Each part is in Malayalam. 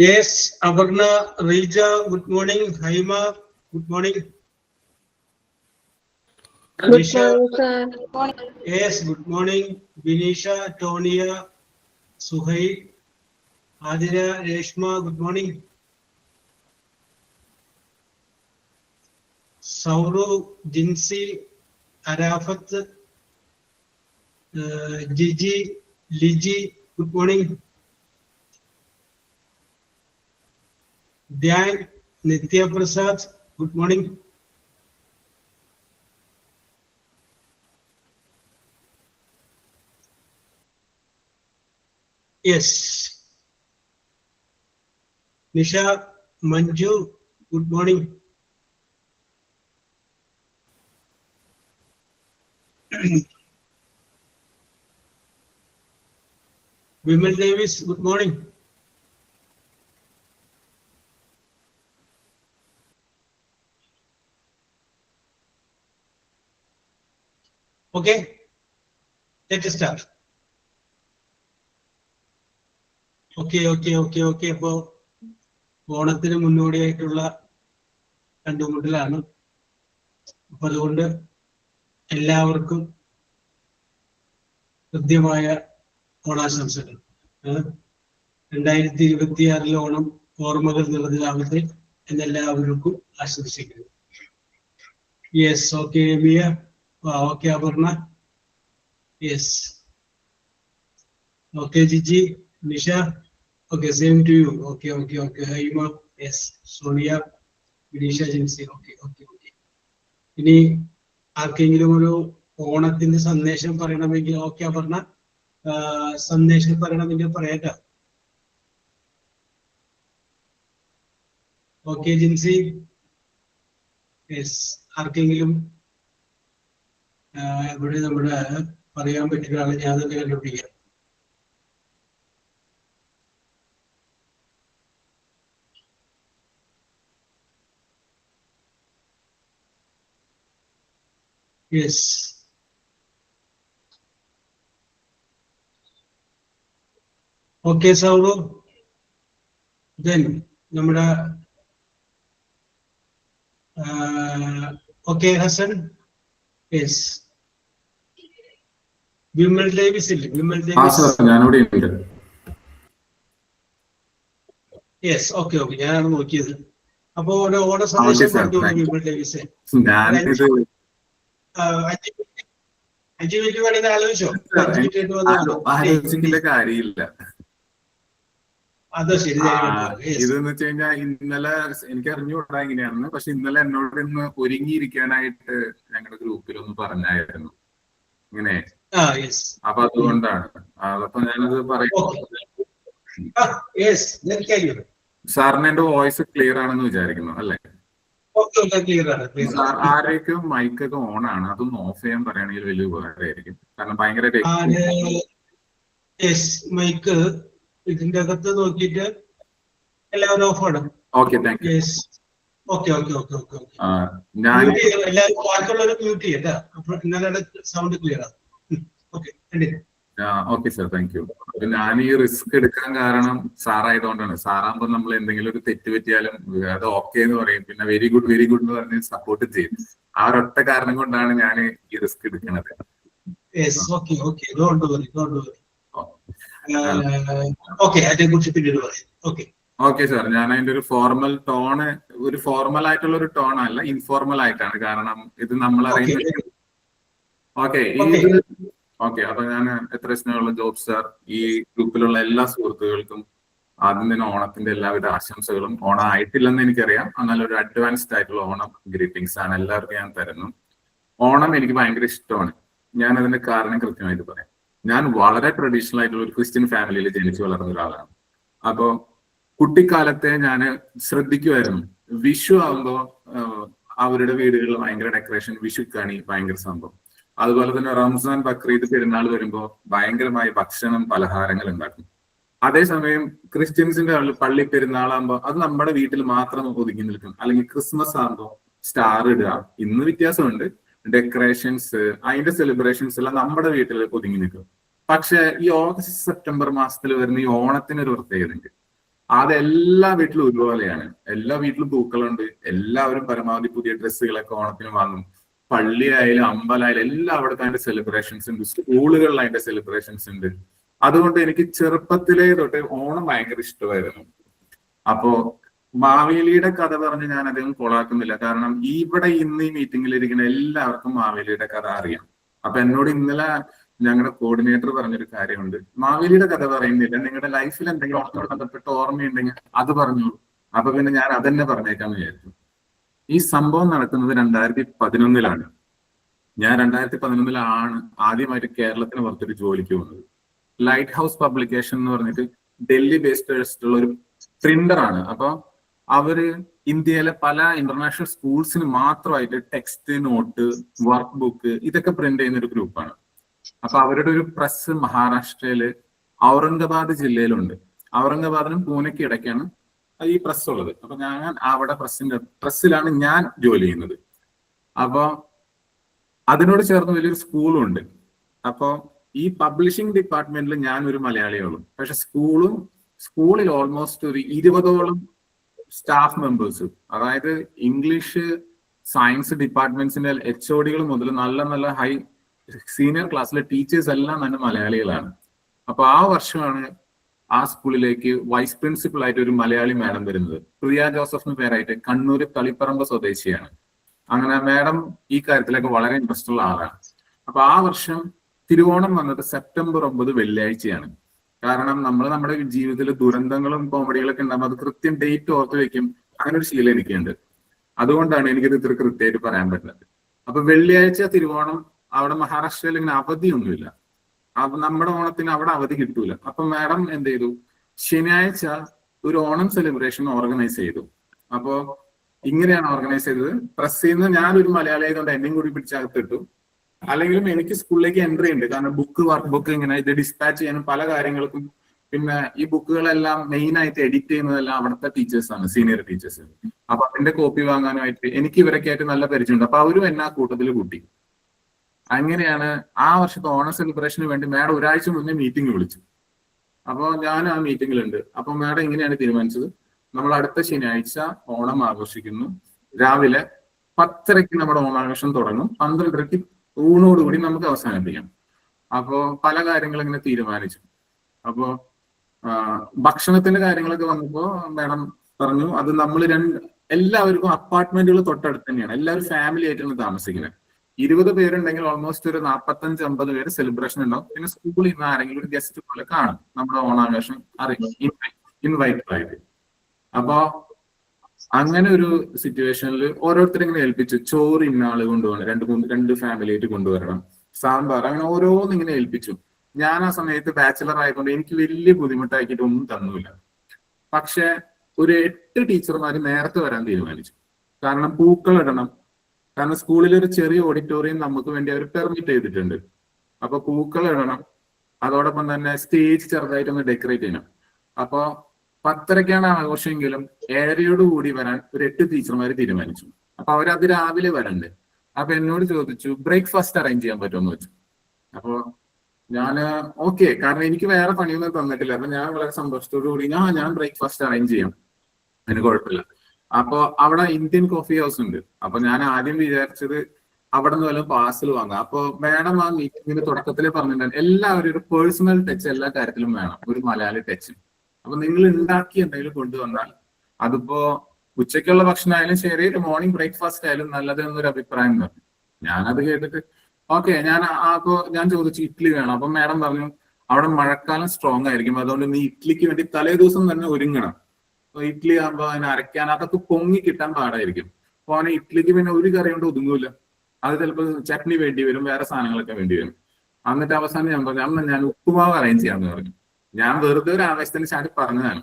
Yes, Abarna, Rija, good morning. Haima, good morning. Good morning, sir. Yes, good morning. Vinisha, Tonia, Suhail, Adira, Reshma, good morning. Sauru, Jinsi, Arafat, Gigi, Liji, good morning. Dhyan, Nitya Prasad, good morning. Yes. Nisha, Manju, good morning. Vimal Davis, good morning. Okay, let us start. Okay. അപ്പോൾ ഓണത്തിന് മുന്നോടിയായിട്ടുള്ള കണ്ടുമുട്ടലാണ്. അപ്പൊ അതുകൊണ്ട് എല്ലാവർക്കും കൃത്യമായ ഓണാശംസകൾ. 2026 ഓണം ഓർമ്മകൾ നിറഞ്ഞതാവട്ടെ എന്നെല്ലാവർക്കും ആശംസിക്കുന്നു. Yes, okay Mia, okay Aparna, yes, okay Jiji, Nisha, okay same to you, okay Haima, yes, Sonia, Vineesha, Jincy, okay. ഇനി ആർക്കെങ്കിലും ഒരു ഓണത്തിന്റെ സന്ദേശം പറയണമെങ്കിൽ ഓക്കെ അപർണ, സന്ദേശം പറയണമെങ്കിൽ പറയട്ടെ. ഓക്കെ ജിൻസി, യെസ്, ആർക്കെങ്കിലും ഇവിടെ നമ്മുടെ പറയാൻ പറ്റുന്ന ആളെ ഞാൻ തന്നെ കണ്ടുപിടിക്കാം. യെസ്, ഓക്കെ സൗറു, ദെൻ നമ്മുടെ okay Hasan, yes, Vimal Davis ഇല്ലേ? വിമൽ ഡേവിസ്, യെസ്, ഓക്കെ ഞാനാണ് നോക്കിയത്. അപ്പൊ ഓരോ സന്ദേശം പറഞ്ഞോളൂ വിമൽ ഡേവിസ്. 5 മിനിറ്റ് വേണമെങ്കിൽ ആലോചിച്ചോ. 5 മിനിറ്റ് കാര്യമില്ല. അതാ ശരി. ഇതെന്ന് വെച്ച് കഴിഞ്ഞാൽ ഇന്നലെ എനിക്ക് അറിഞ്ഞുകൂടാ എങ്ങനെയാണെന്ന്, പക്ഷെ ഇന്നലെ എന്നോട് ഇന്ന് ഒരുങ്ങിയിരിക്കാനായിട്ട് ഞങ്ങളുടെ ഗ്രൂപ്പിലൊന്ന് പറഞ്ഞായിരുന്നു ഇങ്ങനെ. അപ്പൊ അതുകൊണ്ടാണ്. അപ്പൊ ഞാനത് പറയും. സാറിന് എന്റെ വോയിസ് ക്ലിയർ ആണെന്ന് വിചാരിക്കുന്നു അല്ലേ? ആരേക്കും മൈക്കൊക്കെ ഓൺ ആണ്, അതൊന്ന് ഓഫ് ചെയ്യാൻ പറയുകയാണെങ്കിൽ വലിയ ഉപകാരമായിരിക്കും. കാരണം ഭയങ്കര മൈക്ക് ഇതിന്റെ അകത്ത് നോക്കിയിട്ട് എല്ലാവരും ഓഫ് ആണ്. Okay, thank U. ഓക്കെ. ഞാൻ എല്ലാവരും ബാക്കിയുള്ളവരെ മ്യൂട്ട് ചെയ്യട്ടാ, അപ്പൊ ഇന്നലെ സൗണ്ട് ക്ലിയർ ആണ്. Okay sir, thank you. ഞാൻ ഈ റിസ്ക് എടുക്കാൻ കാരണം സാറായതുകൊണ്ടാണ്. സാറാകുമ്പോൾ നമ്മൾ എന്തെങ്കിലും ഒരു തെറ്റ് പറ്റിയാലും അത് ഓക്കെ എന്ന് പറയും, പിന്നെ വെരി ഗുഡ് എന്ന് പറഞ്ഞ് സപ്പോർട്ട് ചെയ്യും. ആ ഒരൊറ്റ കാരണം കൊണ്ടാണ് ഞാൻ ഈ റിസ്ക് എടുക്കുന്നത്. ഓക്കെ സാർ, ഞാൻ അതിന്റെ ഒരു ഫോർമൽ ടോണ്, ഒരു ഫോർമൽ ആയിട്ടുള്ള ഒരു ടോൺ അല്ല, ഇൻഫോർമൽ ആയിട്ടാണ്. കാരണം ഇത് നമ്മൾ അറിയുന്നത്. ഓക്കെ, അപ്പൊ ഞാൻ എത്ര സ്നേഹമുള്ള ജോബ് സാർ, ഈ ഗ്രൂപ്പിലുള്ള എല്ലാ സുഹൃത്തുക്കൾക്കും ആദ്യം തന്നെ ഓണത്തിന്റെ എല്ലാവിധ ആശംസകളും. ഓണം ആയിട്ടില്ലെന്ന് എനിക്കറിയാം, എന്നാൽ ഒരു അഡ്വാൻസ്ഡ് ആയിട്ടുള്ള ഓണം ഗ്രീറ്റിംഗ്സ് ആണ് എല്ലാവർക്കും ഞാൻ തരുന്നു. ഓണം എനിക്ക് ഭയങ്കര ഇഷ്ടമാണ്. ഞാൻ അതിന്റെ കാരണം കൃത്യമായിട്ട് പറയാം. ഞാൻ വളരെ ട്രഡീഷണൽ ആയിട്ടുള്ള ഒരു ക്രിസ്ത്യൻ ഫാമിലിയിൽ ജനിച്ചു വളർന്ന ഒരാളാണ്. അപ്പോ കുട്ടിക്കാലത്തെ ഞാൻ ശ്രദ്ധിക്കുമായിരുന്നു, വിഷു ആകുമ്പോ അവരുടെ വീടുകളിൽ ഭയങ്കര ഡെക്കറേഷൻ, വിഷുക്കണി ഭയങ്കര സംഭവം. അതുപോലെ തന്നെ റംസാൻ, ബക്രീദ്, പെരുന്നാൾ വരുമ്പോൾ ഭയങ്കരമായ ഭക്ഷണം, പലഹാരങ്ങൾ ഉണ്ടാക്കും. അതേസമയം ക്രിസ്ത്യൻസിന്റെ പള്ളി പെരുന്നാളാകുമ്പോൾ അത് നമ്മുടെ വീട്ടിൽ മാത്രം ഒതുങ്ങി നിൽക്കും. അല്ലെങ്കിൽ ക്രിസ്മസ് ആകുമ്പോൾ സ്റ്റാർ ഇടുക, ഇന്ന് വ്യത്യാസമുണ്ട്, ഡെക്കറേഷൻസ്, അതിന്റെ സെലിബ്രേഷൻസ് എല്ലാം നമ്മുടെ വീട്ടിൽ ഒതുങ്ങി നിൽക്കും. പക്ഷെ ഈ ഓഗസ്റ്റ് സെപ്റ്റംബർ മാസത്തിൽ വരുന്ന ഈ ഓണത്തിനൊരു പ്രത്യേകത ഉണ്ട്. അതെല്ലാ വീട്ടിലും ഒരുപോലെയാണ്. എല്ലാ വീട്ടിലും പൂക്കളുണ്ട്. എല്ലാവരും പരമാവധി പുതിയ ഡ്രസ്സുകളൊക്കെ ഓണത്തിന് വാങ്ങും. പള്ളിയായാലും അമ്പലമായാലും എല്ലാം അവിടുത്തെ അതിന്റെ സെലിബ്രേഷൻസ് ഉണ്ട്. സ്കൂളുകളിൽ അതിന്റെ സെലിബ്രേഷൻസ് ഉണ്ട്. അതുകൊണ്ട് എനിക്ക് ചെറുപ്പത്തിലേ തൊട്ട് ഓണം ഭയങ്കര ഇഷ്ടമായിരുന്നു. അപ്പോ മാവേലിയുടെ കഥ പറഞ്ഞ് ഞാൻ അധികം കൊളാക്കുന്നില്ല. കാരണം ഇവിടെ ഇന്ന് ഈ മീറ്റിംഗിൽ ഇരിക്കുന്ന എല്ലാവർക്കും മാവേലിയുടെ കഥ അറിയാം. അപ്പൊ എന്നോട് ഇന്നലെ ഞങ്ങളുടെ കോർഡിനേറ്റർ പറഞ്ഞൊരു കാര്യമുണ്ട്, മാവേലിയുടെ കഥ പറയുന്നില്ല, നിങ്ങളുടെ ലൈഫിൽ എന്തെങ്കിലും ഓണത്തോട് ബന്ധപ്പെട്ട് ഓർമ്മയുണ്ടെങ്കിൽ അത് പറഞ്ഞോളൂ. അപ്പൊ പിന്നെ ഞാൻ അതന്നെ പറഞ്ഞേക്കാന്ന് വിചാരിച്ചു. ഈ സംഭവം നടക്കുന്നത് 2011 ഞാൻ 2011 ആദ്യമായിട്ട് കേരളത്തിന് പുറത്തൊരു ജോലിക്ക് പോകുന്നത്. ലൈറ്റ് ഹൗസ് പബ്ലിക്കേഷൻ എന്ന് പറഞ്ഞിട്ട് ഡൽഹി ബേസ്ഡ് ആയിട്ടുള്ള ഒരു പ്രിന്ററാണ്. അപ്പൊ അവര് ഇന്ത്യയിലെ പല ഇന്റർനാഷണൽ സ്കൂൾസിന് മാത്രമായിട്ട് ടെക്സ്റ്റ്, നോട്ട്, വർക്ക് ബുക്ക് ഇതൊക്കെ പ്രിന്റ് ചെയ്യുന്ന ഒരു ഗ്രൂപ്പാണ്. അപ്പൊ അവരുടെ ഒരു പ്രസ് മഹാരാഷ്ട്രയില് ഔറംഗാബാദ് ജില്ലയിലുണ്ട്. ഔറംഗാബാദിനും പൂനെക്ക് ഇടയ്ക്കാണ് ഈ പ്രസ് ഉള്ളത്. അപ്പൊ ഞാൻ അവിടെ പ്രസ്സിലാണ് ഞാൻ ജോലി ചെയ്യുന്നത്. അപ്പൊ അതിനോട് ചേർന്ന് വലിയൊരു സ്കൂളും ഉണ്ട്. അപ്പൊ ഈ പബ്ലിഷിംഗ് ഡിപ്പാർട്ട്മെന്റിൽ ഞാൻ ഒരു മലയാളിയുള്ളൂ. പക്ഷെ സ്കൂളിൽ ഓൾമോസ്റ്റ് ഒരു 20ഓളം സ്റ്റാഫ് മെമ്പേഴ്സ്, അതായത് ഇംഗ്ലീഷ്, സയൻസ് ഡിപ്പാർട്ട്മെന്റ്സിന്റെ HODകൾ മുതൽ നല്ല നല്ല ഹൈ സീനിയർ ക്ലാസ്സിലെ ടീച്ചേഴ്സ് എല്ലാം തന്നെ മലയാളികളാണ്. അപ്പൊ ആ വർഷമാണ് ആ സ്കൂളിലേക്ക് വൈസ് പ്രിൻസിപ്പൽ ആയിട്ട് ഒരു മലയാളി മാഡം വരുന്നത്. പ്രിയ ജോസഫ് എന്ന് പേരായിട്ട്, കണ്ണൂർ തളിപ്പറമ്പ് സ്വദേശിയാണ്. അങ്ങനെ മാഡം ഈ കാര്യത്തിലൊക്കെ വളരെ ഇൻട്രസ്റ്റ് ഉള്ള ആളാണ്. അപ്പൊ ആ വർഷം തിരുവോണം വന്നത് സെപ്റ്റംബർ 9 വെള്ളിയാഴ്ചയാണ്. കാരണം നമ്മൾ നമ്മുടെ ജീവിതത്തിൽ ദുരന്തങ്ങളും കോമഡികളൊക്കെ ഉണ്ടാകുമ്പോൾ അത് കൃത്യം ഡേറ്റ് ഓർത്ത് വെക്കും. അങ്ങനെ ഒരു ശീലം എനിക്കുണ്ട്. അതുകൊണ്ടാണ് എനിക്കിത് ഇത്ര കൃത്യമായിട്ട് പറയാൻ പറ്റുന്നത്. അപ്പൊ വെള്ളിയാഴ്ച തിരുവോണം, അവിടെ മഹാരാഷ്ട്രയിൽ ഇങ്ങനെ അവധിയൊന്നുമില്ല. അപ്പൊ നമ്മുടെ ഓണത്തിന് അവിടെ അവധി കിട്ടൂല. അപ്പൊ മാഡം എന്ത് ചെയ്തു, ശനിയാഴ്ച ഒരു ഓണം സെലിബ്രേഷൻ ഓർഗനൈസ് ചെയ്തു. അപ്പോ ഇങ്ങനെയാണ് ഓർഗനൈസ് ചെയ്തത്. പ്രസ്സിൽ നിന്ന് ഞാനൊരു മലയാളി ആയതുകൊണ്ട് എന്നെയും കൂടി പിടിച്ചകത്തിട്ടു. അല്ലെങ്കിലും എനിക്ക് സ്കൂളിലേക്ക് എൻട്രി ഉണ്ട്. കാരണം വർക്ക് ബുക്ക് ഇങ്ങനെ ഇത് ഡിസ്പാച്ച് ചെയ്യാനും പല കാര്യങ്ങൾക്കും, പിന്നെ ഈ ബുക്കുകളെല്ലാം മെയിൻ ആയിട്ട് എഡിറ്റ് ചെയ്യുന്നതെല്ലാം അവിടുത്തെ ടീച്ചേഴ്സാണ്, സീനിയർ ടീച്ചേഴ്സ്. അപ്പൊ അതിന്റെ കോപ്പി വാങ്ങാനായിട്ട് എനിക്ക് ഇവരൊക്കെ ആയിട്ട് നല്ല പരിചയമുണ്ട്. അപ്പൊ അവരും എന്നെ ആ കൂട്ടത്തിൽ കൂട്ടി. അങ്ങനെയാണ് ആ വർഷത്തെ ഓണം സെലിബ്രേഷന് വേണ്ടി മാഡം ഒരാഴ്ച മുന്നേ മീറ്റിംഗ് വിളിച്ചു. അപ്പോൾ ഞാൻ ആ മീറ്റിംഗിലുണ്ട്. അപ്പൊ മാഡം ഇങ്ങനെയാണ് തീരുമാനിച്ചത്, നമ്മൾ അടുത്ത ശനിയാഴ്ച ഓണം ആഘോഷിക്കുന്നു. രാവിലെ 10:30 നമ്മുടെ ഓണാഘോഷം തുടങ്ങും. 12:30 ഊണോടുകൂടി നമുക്ക് അവസാനിപ്പിക്കാം. അപ്പോ പല കാര്യങ്ങളും ഇങ്ങനെ തീരുമാനിച്ചു. അപ്പോ ഭക്ഷണത്തിന്റെ കാര്യങ്ങളൊക്കെ വന്നപ്പോ മാഡം പറഞ്ഞു, അത് നമ്മൾ എല്ലാവർക്കും അപ്പാർട്ട്മെന്റുകൾ തൊട്ടടുത്ത് തന്നെയാണ്. എല്ലാവരും ഫാമിലി ആയിട്ടാണ് താമസിക്കുന്നത്. 20 പേരുണ്ടെങ്കിൽ ഓൾമോസ്റ്റ് ഒരു 45-50 പേര് സെലിബ്രേഷൻ ഉണ്ടാവും. പിന്നെ സ്കൂളിൽ നിന്ന് ആരെങ്കിലും ഒരു ഗസ്റ്റ് പോലെ കാണും നമ്മുടെ ഓണാഘോഷം ഇൻവൈറ്റഡ് ആയിട്ട്. അപ്പോ അങ്ങനെ ഒരു സിറ്റുവേഷനിൽ ഓരോരുത്തരും ഇങ്ങനെ ഏൽപ്പിച്ചു. ചോറ് ഇന്നാള് കൊണ്ടുപോകണം, 2 ഫാമിലി ആയിട്ട് കൊണ്ടുവരണം, സാമ്പാർ, അങ്ങനെ ഓരോന്നും ഇങ്ങനെ ഏൽപ്പിച്ചു. ഞാൻ ആ സമയത്ത് ബാച്ചിലർ ആയതുകൊണ്ട് എനിക്ക് വലിയ ബുദ്ധിമുട്ടാക്കിയിട്ട് ഒന്നും തന്നില്ല. പക്ഷെ ഒരു 8 ടീച്ചർമാര് നേരത്തെ വരാൻ തീരുമാനിച്ചു. കാരണം പൂക്കൾ ഇടണം. കാരണം സ്കൂളിൽ ഒരു ചെറിയ ഓഡിറ്റോറിയം നമുക്ക് വേണ്ടി അവർ പെർമിറ്റ് ചെയ്തിട്ടുണ്ട്. അപ്പൊ പൂക്കൾ ഇടണം, അതോടൊപ്പം തന്നെ സ്റ്റേജ് ചെറുതായിട്ടൊന്ന് ഡെക്കറേറ്റ് ചെയ്യണം. അപ്പൊ 10:30 ആഘോഷമെങ്കിലും 7:30 വരാൻ ഒരു 8 ടീച്ചർമാർ തീരുമാനിച്ചു. അപ്പൊ അവരത് രാവിലെ വരണ്ട്. അപ്പൊ എന്നോട് ചോദിച്ചു ബ്രേക്ക്ഫാസ്റ്റ് അറേഞ്ച് ചെയ്യാൻ പറ്റുമെന്ന് വെച്ചു. അപ്പൊ ഞാന് ഓക്കെ, കാരണം എനിക്ക് വേറെ പണിയൊന്നും തന്നിട്ടില്ല. അപ്പൊ ഞാൻ വളരെ സന്തോഷത്തോടു കൂടി ഞാൻ ബ്രേക്ക്ഫാസ്റ്റ് അറേഞ്ച് ചെയ്യാം, അതിന് കുഴപ്പമില്ല. അപ്പൊ അവിടെ ഇന്ത്യൻ കോഫി ഹൗസ് ഉണ്ട്. അപ്പൊ ഞാൻ ആദ്യം വിചാരിച്ചത് അവിടെ നിന്ന് വല്ല പാർസൽ വാങ്ങാം. അപ്പൊ മാഡം ആ മീറ്റിംഗിന്റെ തുടക്കത്തിൽ പറഞ്ഞിട്ടുണ്ടായിരുന്നു, എല്ലാവരും ഒരു പേഴ്സണൽ ടച്ച് എല്ലാ കാര്യത്തിലും വേണം, ഒരു മലയാളി ടച്ച്. അപ്പൊ നിങ്ങൾ ഉണ്ടാക്കി എന്തെങ്കിലും കൊണ്ടുവന്നാൽ, അതിപ്പോ ഉച്ചയ്ക്കുള്ള ഭക്ഷണമായാലും ശരി, ഒരു മോർണിംഗ് ബ്രേക്ക്ഫാസ്റ്റ് ആയാലും നല്ലത് എന്നൊരു അഭിപ്രായം പറഞ്ഞു. ഞാനത് കേട്ടിട്ട് ഓക്കെ, ഞാൻ ചോദിച്ചു ഇഡ്ഡലി വേണം. അപ്പൊ മാഡം പറഞ്ഞു അവിടെ മഴക്കാലം സ്ട്രോങ് ആയിരിക്കും, അതുകൊണ്ട് നീ ഇഡ്ഡലിക്ക് വേണ്ടി തലേ ദിവസം തന്നെ ഒരുങ്ങണം. ഇഡ്ഡലി ആകുമ്പോൾ അതിനെ അരയ്ക്കാൻ അതൊക്കെ പൊങ്ങി കിട്ടാൻ പാടായിരിക്കും. അപ്പൊ അവന് ഇഡ്ഡലിക്ക് പിന്നെ ഒരു കറി കൊണ്ട് ഒതുങ്ങൂല, അത് ചിലപ്പോൾ ചട്നി വേണ്ടി വരും, വേറെ സാധനങ്ങളൊക്കെ വേണ്ടി വരും. എന്നിട്ട് അവസാനം ഞാൻ പറഞ്ഞു അന്ന് ഞാൻ ഉപ്പുമാവ് അറേഞ്ച് ചെയ്യാന്ന് പറഞ്ഞു. ഞാൻ വെറുതെ ഒരു ആവേശത്തിന് ചാടി പറഞ്ഞതാണ്.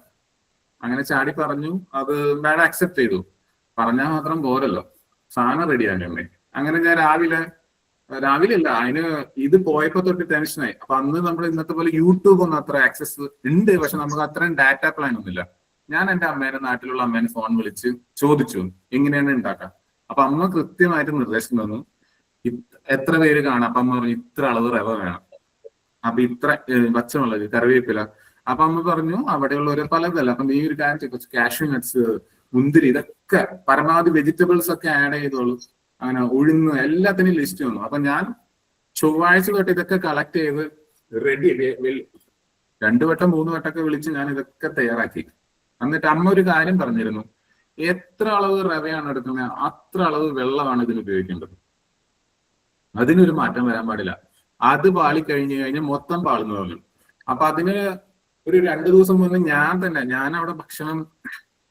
അങ്ങനെ ചാടി പറഞ്ഞു, അത് മാഡം അക്സെപ്റ്റ് ചെയ്തു. പറഞ്ഞാൽ മാത്രം പോരല്ലോ, സാധനം റെഡിയാക്കണ്ടേ. അങ്ങനെ ഞാൻ രാവിലെ അല്ല, അതിന് ഇത് പോയപ്പോ തൊട്ട് ടെൻഷനായി. അപ്പൊ അന്ന് നമ്മൾ ഇന്നത്തെ പോലെ യൂട്യൂബ് ഒന്നും അത്ര ആക്സസ് ഉണ്ട്, പക്ഷെ നമുക്ക് അത്രയും ഡാറ്റ പ്ലാൻ ഒന്നുമില്ല. ഞാൻ എന്റെ അമ്മേനെ, നാട്ടിലുള്ള അമ്മേനെ ഫോൺ വിളിച്ച് ചോദിച്ചു എങ്ങനെയാണ് ഉണ്ടാക്കുക. അപ്പൊ അമ്മ കൃത്യമായിട്ട് നിർദ്ദേശം തന്നു, എത്ര പേര് കാണാം. അപ്പൊ അമ്മ പറഞ്ഞു ഇത്ര അളവ് റവ വേണം, അപ്പൊ ഇത്ര പച്ചമുളക്, കറിവേപ്പില, അപ്പൊ അമ്മ പറഞ്ഞു അവിടെയുള്ളവരെ പലതല്ല, അപ്പൊ നീ ഒരു കാര്യം ചെയ്യും, കാഷ്യൂ നട്ട്സ്, മുന്തിരി, ഇതൊക്കെ പരമാവധി വെജിറ്റബിൾസ് ഒക്കെ ആഡ് ചെയ്തോളൂ, അങ്ങനെ ഉഴുന്ന് എല്ലാത്തിനും ലിസ്റ്റ് വന്നു. അപ്പൊ ഞാൻ ചൊവ്വാഴ്ച തൊട്ട് ഇതൊക്കെ കളക്ട് ചെയ്ത് റെഡി 2 വട്ടം 3 വട്ടമൊക്കെ വിളിച്ച് ഞാൻ ഇതൊക്കെ തയ്യാറാക്കി. എന്നിട്ട് അമ്മ ഒരു കാര്യം പറഞ്ഞിരുന്നു, എത്ര അളവ് റവയാണ് എടുക്കുന്നത് അത്ര അളവ് വെള്ളമാണ് ഇതിന് ഉപയോഗിക്കേണ്ടത്, അതിനൊരു മാറ്റം വരാൻ പാടില്ല. അത് പാളിക്കഴിഞ്ഞു കഴിഞ്ഞാൽ മൊത്തം പാളുന്നു പറഞ്ഞു. അപ്പൊ അതിന് ഒരു 2 ദിവസം മുന്നേ ഞാൻ അവിടെ ഭക്ഷണം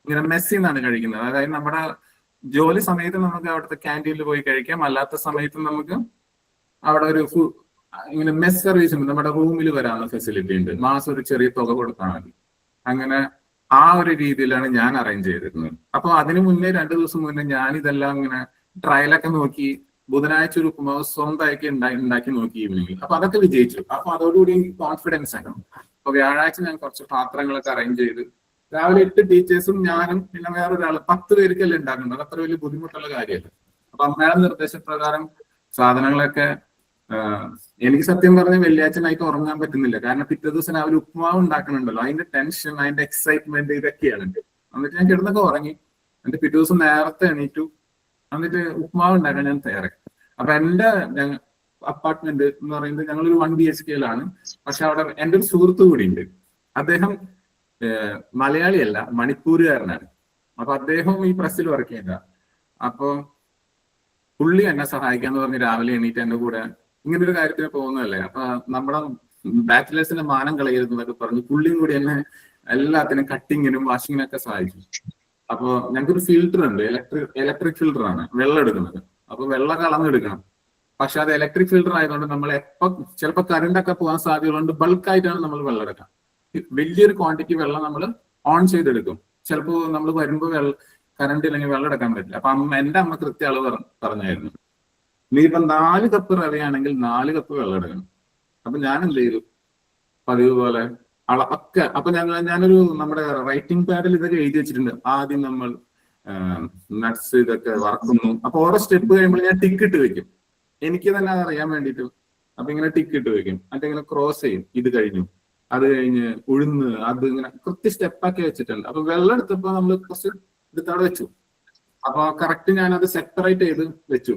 ഇങ്ങനെ മെസ്സിന്നാണ് കഴിക്കുന്നത്. അതായത് നമ്മുടെ ജോലി സമയത്ത് നമുക്ക് അവിടുത്തെ ക്യാൻറ്റീനിൽ പോയി കഴിക്കാം, അല്ലാത്ത സമയത്ത് നമുക്ക് അവിടെ ഒരു ഇങ്ങനെ മെസ് സർവീസ് ഉണ്ട്, നമ്മുടെ റൂമിൽ വരാനുള്ള ഫെസിലിറ്റി ഉണ്ട്, മാസം ഒരു ചെറിയ തുക കൊടുത്താൽ മതി. അങ്ങനെ ആ ഒരു രീതിയിലാണ് ഞാൻ അറേഞ്ച് ചെയ്തിരുന്നത്. അപ്പൊ അതിനു മുന്നേ 2 ദിവസം മുന്നേ ഞാൻ ഇതെല്ലാം ഇങ്ങനെ ട്രയലൊക്കെ നോക്കി, ബുധനാഴ്ച ഒരു ഉപ്പുമാവ് സ്വന്തമാക്കി ഉണ്ടാക്കി നോക്കി ഈവനിങ്ങിൽ. അപ്പൊ അതൊക്കെ വിജയിച്ചു. അപ്പൊ അതോടുകൂടി കോൺഫിഡൻസ് ആയിരുന്നു. അപ്പൊ വ്യാഴാഴ്ച ഞാൻ കുറച്ച് പാത്രങ്ങളൊക്കെ അറേഞ്ച് ചെയ്ത് രാവിലെ 8 ടീച്ചേഴ്സും ഞാനും പിന്നെ വേറൊരാൾ 10 പേർക്കല്ലേ ഉണ്ടാക്കുന്നത്, അത്ര വലിയ ബുദ്ധിമുട്ടുള്ള കാര്യമല്ല. അപ്പൊ അമ്മയുടെ നിർദ്ദേശപ്രകാരം സാധനങ്ങളൊക്കെ എനിക്ക് സത്യം പറഞ്ഞ വെള്ളിയാഴ്ച നൈറ്റ് ഉറങ്ങാൻ പറ്റുന്നില്ല. കാരണം പിറ്റേ ദിവസം രാവിലെ ഉപ്പുമാവ് ഉണ്ടാക്കണുണ്ടല്ലോ, അതിന്റെ ടെൻഷൻ, അതിന്റെ എക്സൈറ്റ്മെന്റ്, ഇതൊക്കെയാണ്. എന്നിട്ട് ഞാൻ കിടന്നൊക്കെ ഉറങ്ങി. എന്നിട്ട് പിറ്റേ ദിവസം നേരത്തെ എണീറ്റു, എന്നിട്ട് ഉപ്പുമാവ് ഉണ്ടാക്കാൻ ഞാൻ തയ്യാറാക്കി. അപ്പൊ എന്റെ അപ്പാർട്ട്മെന്റ് എന്ന് പറയുന്നത് ഞങ്ങളൊരു 1 BHK പക്ഷെ അവിടെ എൻ്റെ ഒരു സുഹൃത്തു കൂടി ഉണ്ട്. അദ്ദേഹം മലയാളിയല്ല, മണിപ്പൂരുകാരനാണ്. അപ്പൊ അദ്ദേഹം ഈ പ്രസ്സിൽ വർക്ക് ചെയ്യുക. അപ്പൊ പുള്ളി എന്നെ സഹായിക്കാന്ന് പറഞ്ഞ് രാവിലെ എണീറ്റ് എന്റെ കൂടെ ഇങ്ങനെ ഒരു കാര്യത്തിന് പോകുന്നതല്ലേ, അപ്പൊ നമ്മുടെ ബാച്ചിലേഴ്സിന്റെ മാനം കളയരുതെന്നൊക്കെ പറഞ്ഞ് പുള്ളിയും കൂടി എന്നെ എല്ലാത്തിനും കട്ടിങ്ങിനും വാഷിങ്ങിനൊക്കെ സഹായിച്ചു. അപ്പൊ ഞങ്ങൾക്കൊരു ഫിൽറ്റർ ഉണ്ട്, ഇലക്ട്രിക് ഫിൽറ്റർ ആണ് വെള്ളം എടുക്കുന്നത്. അപ്പൊ വെള്ളം കളന്നെടുക്കണം. പക്ഷെ അത് ഇലക്ട്രിക് ഫിൽറ്റർ ആയതുകൊണ്ട് നമ്മൾ ചിലപ്പോൾ കറണ്ട് ഒക്കെ പോകാൻ സാധ്യതയുള്ളതുകൊണ്ട് ബൾക്കായിട്ടാണ് നമ്മൾ വെള്ളം എടുക്കുക. വലിയൊരു ക്വാണ്ടിറ്റി വെള്ളം നമ്മൾ ഓൺ ചെയ്തെടുക്കും. ചിലപ്പോൾ നമ്മൾ വരുമ്പോൾ കറണ്ട് ഇല്ലെങ്കിൽ വെള്ളം എടുക്കാൻ പറ്റില്ല. അപ്പൊ എന്റെ അമ്മ കൃത്യ അളവ് പറഞ്ഞായിരുന്നു, നീ ഇപ്പൊ 4 കപ്പ് റവയാണെങ്കിൽ 4 കപ്പ് വെള്ളം എടുക്കണം. അപ്പൊ ഞാൻ എന്ത് ചെയ്തു, പതിവ് പോലെ ഒക്കെ. അപ്പൊ ഞാനൊരു നമ്മുടെ റൈറ്റിംഗ് പാഡിൽ ഇതൊക്കെ എഴുതി വെച്ചിട്ടുണ്ട്. ആദ്യം നമ്മൾ നട്ട്സ് ഇതൊക്കെ വറക്കുന്നു. അപ്പൊ ഓരോ സ്റ്റെപ്പ് കഴിയുമ്പോൾ ഞാൻ ടിക്ക് ഇട്ട് വെക്കും, എനിക്ക് തന്നെ അറിയാൻ വേണ്ടിയിട്ട്. അപ്പൊ ഇങ്ങനെ ടിക്ക് ഇട്ട് വെക്കും, എന്നിട്ട് ഇങ്ങനെ ക്രോസ് ചെയ്യും, ഇത് കഴിഞ്ഞു, അത് കഴിഞ്ഞ് ഉഴുന്ന്, അത് ഇങ്ങനെ കൃത്യ സ്റ്റെപ്പാക്കി വെച്ചിട്ടുണ്ട്. അപ്പൊ വെള്ളം എടുത്തപ്പോ നമ്മൾ കുറച്ച് എടുത്തവിടെ വെച്ചു. അപ്പൊ കറക്റ്റ് ഞാനത് സെപ്പറേറ്റ് ചെയ്ത് വെച്ചു.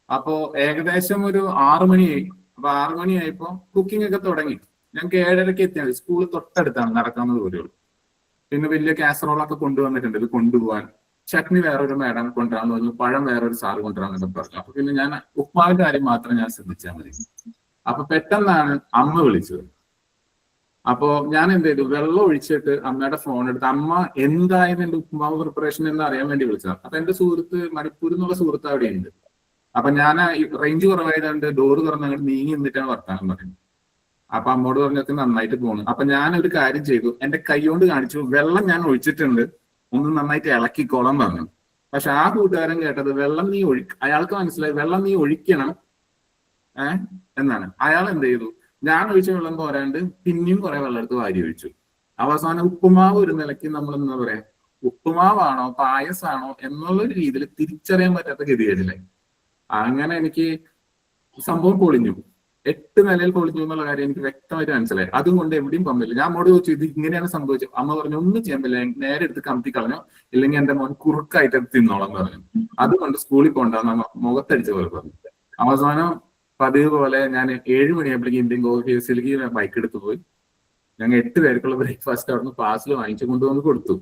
അപ്പോ ഏകദേശം ഒരു 6 മണിയായി. അപ്പൊ 6 മണിയായപ്പോ കുക്കിംഗ് ഒക്കെ തുടങ്ങി. ഞങ്ങൾക്ക് 7:30 എത്തിയാൽ സ്കൂൾ തൊട്ടടുത്താണ്, നടക്കാവുന്ന ദൂരമുള്ളൂ. പിന്നെ വലിയ കാസറോളൊക്കെ കൊണ്ടുവന്നിട്ടുണ്ട് ഇത് കൊണ്ടുപോകാൻ. ചട്നി വേറൊരു മാഡം കൊണ്ടുവരാന്ന് പറഞ്ഞു, പഴം വേറൊരു സാറ് കൊണ്ടുവരാന്നൊക്കെ പറഞ്ഞു. അപ്പൊ പിന്നെ ഞാൻ ഉപ്മാവിന്റെ കാര്യം മാത്രം ഞാൻ ശ്രദ്ധിച്ചാൽ മതി. അപ്പൊ പെട്ടെന്നാണ് അമ്മ വിളിച്ചത്. അപ്പോ ഞാൻ എന്ത് ചെയ്തു, വെള്ളം ഒഴിച്ചിട്ട് അമ്മയുടെ ഫോൺ എടുത്ത്, അമ്മ എന്തായാലും എന്റെ ഉപ്മാവ് പ്രിപ്പറേഷൻ എന്ന് അറിയാൻ വേണ്ടി വിളിച്ചതാണ്. അപ്പൊ എന്റെ സുഹൃത്ത്, മണിപ്പൂരിൽ നിന്നുള്ള സുഹൃത്ത് അവിടെ ഉണ്ട്. അപ്പൊ ഞാൻ റേഞ്ച് കുറവായതുകൊണ്ട് ഡോറ് തുറന്ന് അങ്ങോട്ട് നീങ്ങി നിന്നിട്ടാണ് വർത്താനം പറയുന്നത്. അപ്പൊ അമ്മോട് പറഞ്ഞൊക്കെ നന്നായിട്ട് പോകുന്നു. അപ്പൊ ഞാൻ ഒരു കാര്യം ചെയ്തു, എന്റെ കൈ കൊണ്ട് കാണിച്ചു, വെള്ളം ഞാൻ ഒഴിച്ചിട്ടുണ്ട്, ഒന്ന് നന്നായിട്ട് ഇളക്കിക്കോളാൻ പറഞ്ഞു. പക്ഷെ ആ കൂട്ടുകാരൻ കേട്ടത് വെള്ളം നീ അയാൾക്ക് മനസ്സിലായി വെള്ളം നീ ഒഴിക്കണം എന്നാണ്. അയാൾ എന്ത് ചെയ്തു, ഞാൻ ഒഴിച്ച വെള്ളം പോരാണ്ട് പിന്നെയും കുറെ വെള്ളം എടുത്ത് വാരി ഒഴിച്ചു. അവസാനം ഉപ്പുമാവ് ഒരു നിലയ്ക്ക് നമ്മൾ എന്താ പറയാ, ഉപ്പുമാവാണോ പായസാണോ എന്നുള്ളൊരു രീതിയിൽ തിരിച്ചറിയാൻ പറ്റാത്ത ഗതികേടിലായി. അങ്ങനെ എനിക്ക് സംഭവം പൊളിഞ്ഞു, 8 നിലയിൽ പൊളിഞ്ഞു എന്നുള്ള കാര്യം എനിക്ക് വ്യക്തമായിട്ട് മനസ്സിലായി. അതുകൊണ്ട് എവിടെയും പമ്പില്ല. ഞാൻ അമ്മോട് ചോദിച്ചു, ഇത് ഇങ്ങനെയാണ് സംഭവിച്ചത്. അമ്മ പറഞ്ഞു, ഒന്നും ചെയ്യാൻ പറ്റില്ല, നേരെ എടുത്ത് കമത്തി കളഞ്ഞോ, ഇല്ലെങ്കിൽ എന്റെ മോൻ കുറുക്കായിട്ട് തിന്നോളം പറഞ്ഞു. അതുകൊണ്ട് സ്കൂളിൽ പോകണ്ടെന്ന് മുഖത്തടിച്ച പോലെ പറഞ്ഞു. അവസാനം പതിവ് പോലെ ഞാൻ 7 മണിയായപ്പോഴേക്കും ഇന്ത്യൻ ഓഫീസിലേക്ക് ബൈക്ക് എടുത്തു പോയി. ഞങ്ങൾ 8 പേർക്കുള്ള ബ്രേക്ക്ഫാസ്റ്റ് അവിടുന്ന് പാഴ്സൽ വാങ്ങിച്ചു കൊണ്ടുവന്ന് കൊടുത്തു.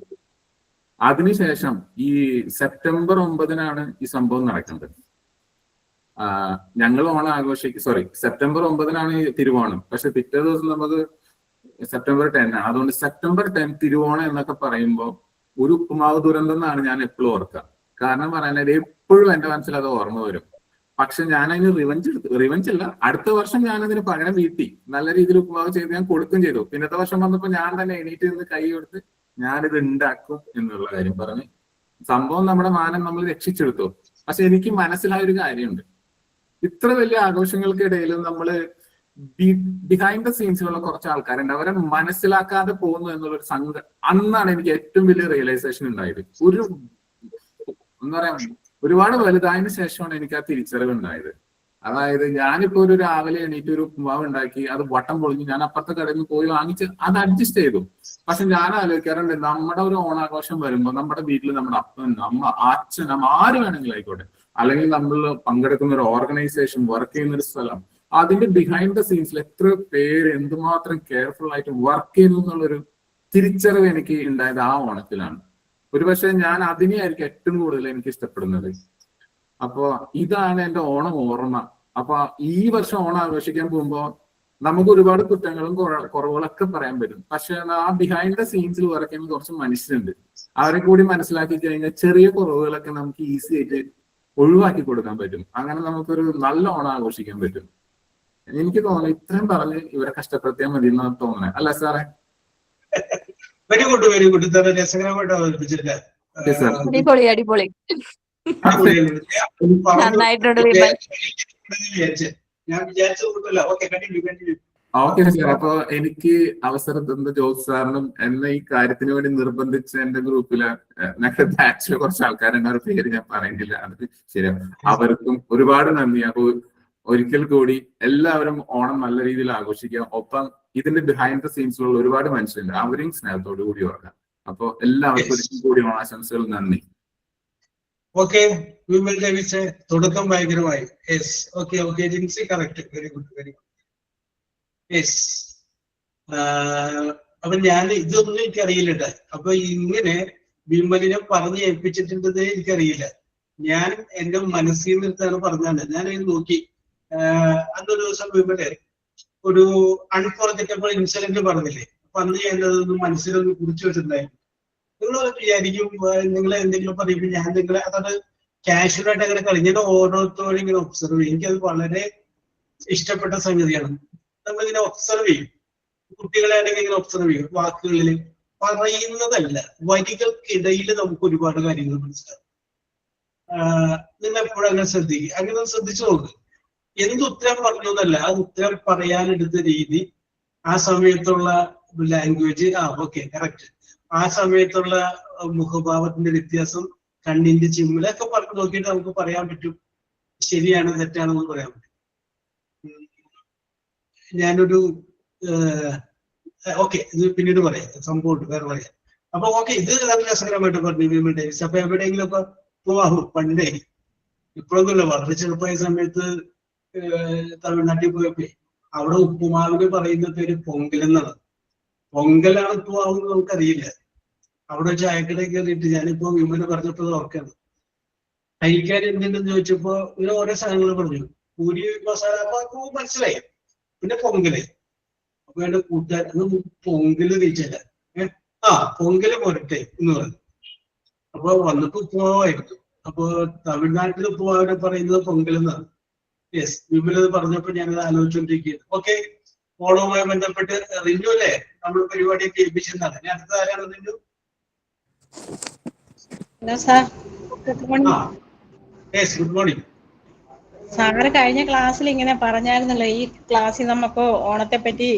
അതിനുശേഷം ഈ സെപ്റ്റംബർ 9-നാണ് ഈ സംഭവം നടക്കുന്നത്. ഞങ്ങൾ ഓണം സെപ്റ്റംബർ 9-നാണ് ഈ തിരുവോണം. പക്ഷെ പിറ്റേ ദിവസം നമുക്ക് സെപ്റ്റംബർ 10-ആണ്. അതുകൊണ്ട് സെപ്റ്റംബർ 10 തിരുവോണം എന്നൊക്കെ പറയുമ്പോൾ ഒരു ഉപ്പുമാവ് ദുരന്തം എന്നാണ് ഞാൻ എപ്പോഴും ഓർക്കുക. കാരണം പറയാനായിട്ട് എപ്പോഴും എന്റെ മനസ്സിൽ അത് ഓർമ്മ വരും. പക്ഷെ ഞാൻ അതിന് റിവഞ്ച് അല്ല, അടുത്ത വർഷം ഞാനതിന് പകരം വീട്ടി നല്ല രീതിയിൽ ഉപ്പുമാവ് ചെയ്ത് ഞാൻ കൊടുക്കുകയും ചെയ്തു. പിന്നത്തെ വർഷം വന്നപ്പോൾ ഞാൻ തന്നെ എണീറ്റ് നിന്ന് കൈ കൊടുത്ത് ഞാനിത് ഉണ്ടാക്കും എന്നുള്ള കാര്യം പറഞ്ഞ് സംഭവം നമ്മുടെ മാനം നമ്മൾ രക്ഷിച്ചെടുത്തു. പക്ഷെ എനിക്ക് മനസ്സിലായ ഒരു കാര്യമുണ്ട്, ഇത്ര വലിയ ആഘോഷങ്ങൾക്കിടയിലും നമ്മള് ബിഹൈൻഡ് ദ സീൻസിലുള്ള കുറച്ച് ആൾക്കാരുണ്ട്, അവരെ മനസ്സിലാക്കാതെ പോകുന്നു എന്നുള്ളൊരു അന്നാണ് എനിക്ക് ഏറ്റവും വലിയ റിയലൈസേഷൻ ഉണ്ടായത്. എന്താ പറയാ, ഒരുപാട് വലുതായതിനു ശേഷമാണ് എനിക്ക് ആ തിരിച്ചറിവ് ഉണ്ടായത്. അതായത് ഞാനിപ്പോ ഒരു രാവിലെ എണീറ്റ് ഒരു ഉപ്പുമാവ് ഉണ്ടാക്കി അത് വട്ടം പൊളിഞ്ഞ് ഞാൻ അപ്പുറത്തെ കടയിൽ നിന്ന് പോയി വാങ്ങിച്ച് അത് അഡ്ജസ്റ്റ് ചെയ്തു. പക്ഷെ ഞാൻ ആലോചിക്കാറുണ്ട്, നമ്മുടെ ഒരു ഓണാഘോഷം വരുമ്പോൾ നമ്മുടെ വീട്ടിൽ നമ്മുടെ അപ്പൻ അമ്മ അച്ഛൻ അമ്മ ആര് വേണമെങ്കിലും ആയിക്കോട്ടെ, അല്ലെങ്കിൽ നമ്മൾ പങ്കെടുക്കുന്ന ഒരു ഓർഗനൈസേഷൻ, വർക്ക് ചെയ്യുന്ന ഒരു സ്ഥലം, അതിന്റെ ബിഹൈൻഡ് ദ സീൻസിൽ എത്ര പേര് എന്തുമാത്രം കെയർഫുൾ ആയിട്ട് വർക്ക് ചെയ്യുന്നു എന്നുള്ളൊരു തിരിച്ചറിവ് എനിക്ക് ഉണ്ടായത് ആ ഓണത്തിലാണ്. ഒരുപക്ഷെ ഞാൻ അതിനെയായിരിക്കും ഏറ്റവും കൂടുതൽ എനിക്ക് ഇഷ്ടപ്പെടുന്നത്. അപ്പൊ ഇതാണ് എന്റെ ഓണം ഓർമ്മ. അപ്പൊ ഈ വർഷം ഓണം ആഘോഷിക്കാൻ പോകുമ്പോ നമുക്ക് ഒരുപാട് കുറ്റങ്ങളും കുറവുകളൊക്കെ പറയാൻ പറ്റും. പക്ഷെ ആ ബിഹൈൻഡ് ദ സീൻസിൽ വർക്ക് ചെയ്യുന്ന കുറച്ച് മനുഷ്യരുണ്ട്. അവരെ കൂടി മനസ്സിലാക്കി കഴിഞ്ഞാൽ ചെറിയ കുറവുകളൊക്കെ നമുക്ക് ഈസി ആയിട്ട് ഒഴിവാക്കി കൊടുക്കാൻ പറ്റും. അങ്ങനെ നമുക്കൊരു നല്ല ഓണം ആഘോഷിക്കാൻ പറ്റും. എനിക്ക് തോന്നുന്നു ഇത്രയും പറഞ്ഞ് ഇവരെ കഷ്ടപ്പെടുത്തിയാൽ മതി എന്നാണ് തോന്നുന്നത്, അല്ല സാറേ? Very good, very good. ഇത്ര രസകരമായിട്ട് അവതരിപ്പിച്ചില്ല. അടിപൊളി അടിപൊളി, നന്നായിട്ടുണ്ട് വിമൽ. ഞാൻ വിചാരിച്ചതല്ല. Okay, continue continue. Okay sir. അപ്പൊ എനിക്ക് അവസരം തന്ന ജോസ് സാറിനും എന്നെ ഈ കാര്യത്തിന് വേണ്ടി നിർബന്ധിച്ച എന്റെ ഗ്രൂപ്പില് ബാച്ചിലെ കുറച്ച് ആൾക്കാരുണ്ട്, അവരുടെ പേര് ഞാൻ പറയുന്നില്ല, അത് ശരിയാണ്. അവർക്കും ഒരുപാട് നന്ദി. അപ്പൊ ഒരിക്കൽ കൂടി എല്ലാവരും ഓണം നല്ല രീതിയിൽ ആഘോഷിക്കാം. ഒപ്പം ഇതിന്റെ ബിഹൈൻഡ് ദ സീൻസിലുള്ള ഒരുപാട് മനുഷ്യരുണ്ട്, അവരെയും സ്നേഹത്തോടു കൂടി ഓർക്കാം. അപ്പൊ എല്ലാവർക്കും ഒരിക്കൽ കൂടി ഓണാശംസകൾ. നന്ദി. ഓക്കെ, വിമൽ ഡേവിസ്, തുടക്കം ഭയങ്കരമായി. Yes, okay okay, Jincy correct, very good very good. Yes. അപ്പൊ ഞാൻ ഇതൊന്നും എനിക്കറിയില്ലട്ടെ. അപ്പൊ ഇങ്ങനെ വിമലിനെ പറഞ്ഞ് ഏൽപ്പിച്ചിട്ടുണ്ടെന്നേ എനിക്കറിയില്ല. ഞാൻ എന്റെ മനസ്സിൽ നിർത്താണ് പറഞ്ഞാണ്. ഞാനത് നോക്കി. അന്നൊരു ദിവസം വിമല് ഒരു അൺഫോർഗറ്റബിൾ ഇൻസിഡന്റ് പറഞ്ഞില്ലേ? അപ്പൊ അന്ന് ഞാനതൊന്നും മനസ്സിലൊന്ന് കുറിച്ചു വെച്ചിട്ടുണ്ടായിരുന്നു. നിങ്ങൾ വിചാരിക്കും നിങ്ങൾ എന്തെങ്കിലും പറയുമ്പോൾ ഞാൻ നിങ്ങളെ അതത് കാഷ്വലായിട്ട് അങ്ങനെ കളിഞ്ഞിട്ട് ഓരോരുത്തരും ഇങ്ങനെ ഒബ്സർവ് ചെയ്യും. എനിക്കത് വളരെ ഇഷ്ടപ്പെട്ട സംഗതിയാണ്. നമ്മളിങ്ങനെ ഒബ്സർവ് ചെയ്യും, കുട്ടികളെ ആണെങ്കിൽ ഇങ്ങനെ ഒബ്സർവ് ചെയ്യും. വാക്കുകളിൽ പറയുന്നതല്ല, വരികൾക്കിടയിൽ നമുക്ക് ഒരുപാട് കാര്യങ്ങൾ മനസ്സിലാവും. നിങ്ങൾ എപ്പോഴും അങ്ങനെ ശ്രദ്ധിക്കുക, അങ്ങനെ ശ്രദ്ധിച്ചു നോക്ക്. എന്ത് ഉത്തരം പറഞ്ഞു എന്നല്ല, ആ ഉത്തരം പറയാനെടുത്ത രീതി, ആ സമയത്തുള്ള ലാംഗ്വേജ്, ഓക്കെ കറക്റ്റ്, ആ സമയത്തുള്ള മുഖഭാവത്തിന്റെ വ്യത്യാസം, കണ്ണിന്റെ ചിമ്മിലൊക്കെ പറഞ്ഞു നോക്കിയിട്ട് നമുക്ക് പറയാൻ പറ്റും ശരിയാണ് തെറ്റാണെന്ന് പറയാൻ പറ്റും. ഞാനൊരു ഓക്കെ, ഇത് പിന്നീട് പറയാം, സംഭവം വേറെ പറയാം. അപ്പൊ ഓക്കെ, ഇത് നല്ല രസകരമായിട്ട് പറഞ്ഞു വിമൽ ഡേവിസ്. അപ്പൊ എവിടെയെങ്കിലും ഒക്കെ പോവാം. പണ്ടേ, ഇപ്പോഴൊന്നുമില്ല, വളരെ ചെറുപ്പമായ സമയത്ത് തമിഴ്നാട്ടിൽ പോയപ്പോ അവിടെ ഉപ്പുമാവിന് പറയുന്ന പേര് പൊങ്കൽ എന്നാണ്. പൊങ്കലാണ് ഉപ്പുമാവെന്ന് നമുക്കറിയില്ല. അവിടെ ചായക്കട കയറിയിട്ട് ഞാനിപ്പോ വിമല് പറഞ്ഞപ്പോൾ ഓർക്കാണ്. കഴിക്കാൻ എന്തുണ്ടെന്ന് ചോദിച്ചപ്പോ ഇങ്ങനെ ഓരോ സാധനങ്ങൾ പറഞ്ഞു. പൂരി മസാല, അപ്പൊ മനസ്സിലായി. പിന്നെ പൊങ്കല്. അപ്പൊ എന്റെ കൂട്ടുകാരൻ പൊങ്കല് കഴിച്ചില്ല. പൊങ്കല് പോരട്ടെ എന്ന് പറഞ്ഞു. അപ്പൊ വന്നപ്പോ ഉപ്പുമാവായിരുന്നു. അപ്പൊ തമിഴ്നാട്ടിൽ ഉപ്പുമാവിനെ പറയുന്നത് പൊങ്കൽ എന്നാണ്. യെസ്, വിമലത് പറഞ്ഞപ്പോ ഞാനത് ആലോചിച്ചോണ്ടിരിക്കുകയാണ്. ഓക്കെ, ഓണവുമായി ബന്ധപ്പെട്ട് റിന്യു അല്ലേ നമ്മൾ പരിപാടിയൊക്കെ ഏൽപ്പിച്ചെന്നാണ്. ഞാൻ അടുത്ത ആരാണ് റിന്യു? Good morning. സാറ് കഴിഞ്ഞ ക്ലാസ്സിൽ ഇങ്ങനെ പറഞ്ഞായിരുന്നല്ലോ, ഈ ക്ലാസ്സിൽ നമുക്ക് ഓണത്തെ പറ്റി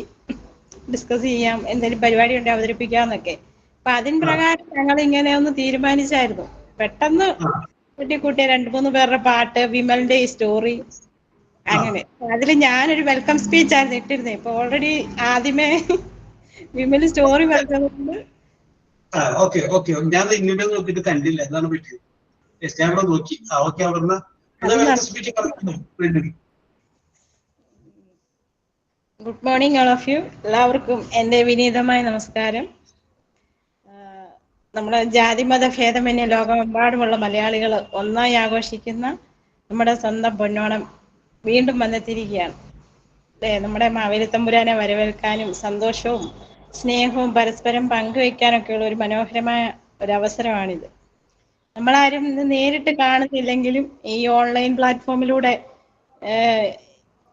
ഡിസ്കസ് ചെയ്യാം, എന്തെങ്കിലും പരിപാടി ഉണ്ടെങ്കിൽ അവതരിപ്പിക്കാന്നൊക്കെ. അപ്പൊ അതിന് പ്രകാരം ഞങ്ങൾ ഇങ്ങനെ ഒന്ന് തീരുമാനിച്ചായിരുന്നു. പെട്ടെന്ന് കൂട്ടിയ 2-3 പേരുടെ പാട്ട്, വിമലിന്റെ ഈ സ്റ്റോറി, അങ്ങനെ. അതിൽ ഞാനൊരു വെൽക്കം സ്പീച്ച് ആയിരുന്നു ഇട്ടിരുന്നത്. ഇപ്പൊ ഓൾറെഡി ആദ്യമേ വിമല് സ്റ്റോറി പറഞ്ഞതുകൊണ്ട് ഓക്കെ ഓക്കെ, ഞാൻ ഇങ്ങനെ നോക്കിയിട്ട് കണ്ടില്ല, എന്താണ് പറ്റിയത്? ഞാൻ ഇവിടെ നോക്കി. ഓക്കെ, അവിടെ good morning all of you. എല്ലാവർക്കും എൻ്റെ വിനീതമായ നമസ്കാരം. നമ്മുടെ ജാതിമത ഭേദമന്യേ ലോകമെമ്പാടുമുള്ള മലയാളികൾ ഒന്നായി ആഘോഷിക്കുന്ന നമ്മുടെ സ്വന്തം പൊന്നോണം വീണ്ടും വന്നെത്തിയിരിക്കുകയാണ്. നമ്മുടെ മാവേലിത്തമ്പുരാനെ വരവേൽക്കാനും സന്തോഷവും സ്നേഹവും പരസ്പരം പങ്കുവയ്ക്കാനൊക്കെയുള്ള ഒരു മനോഹരമായ ഒരവസരമാണിത്. നമ്മളാരും ഇത് നേരിട്ട് കാണുന്നില്ലെങ്കിലും ഈ ഓൺലൈൻ പ്ലാറ്റ്ഫോമിലൂടെ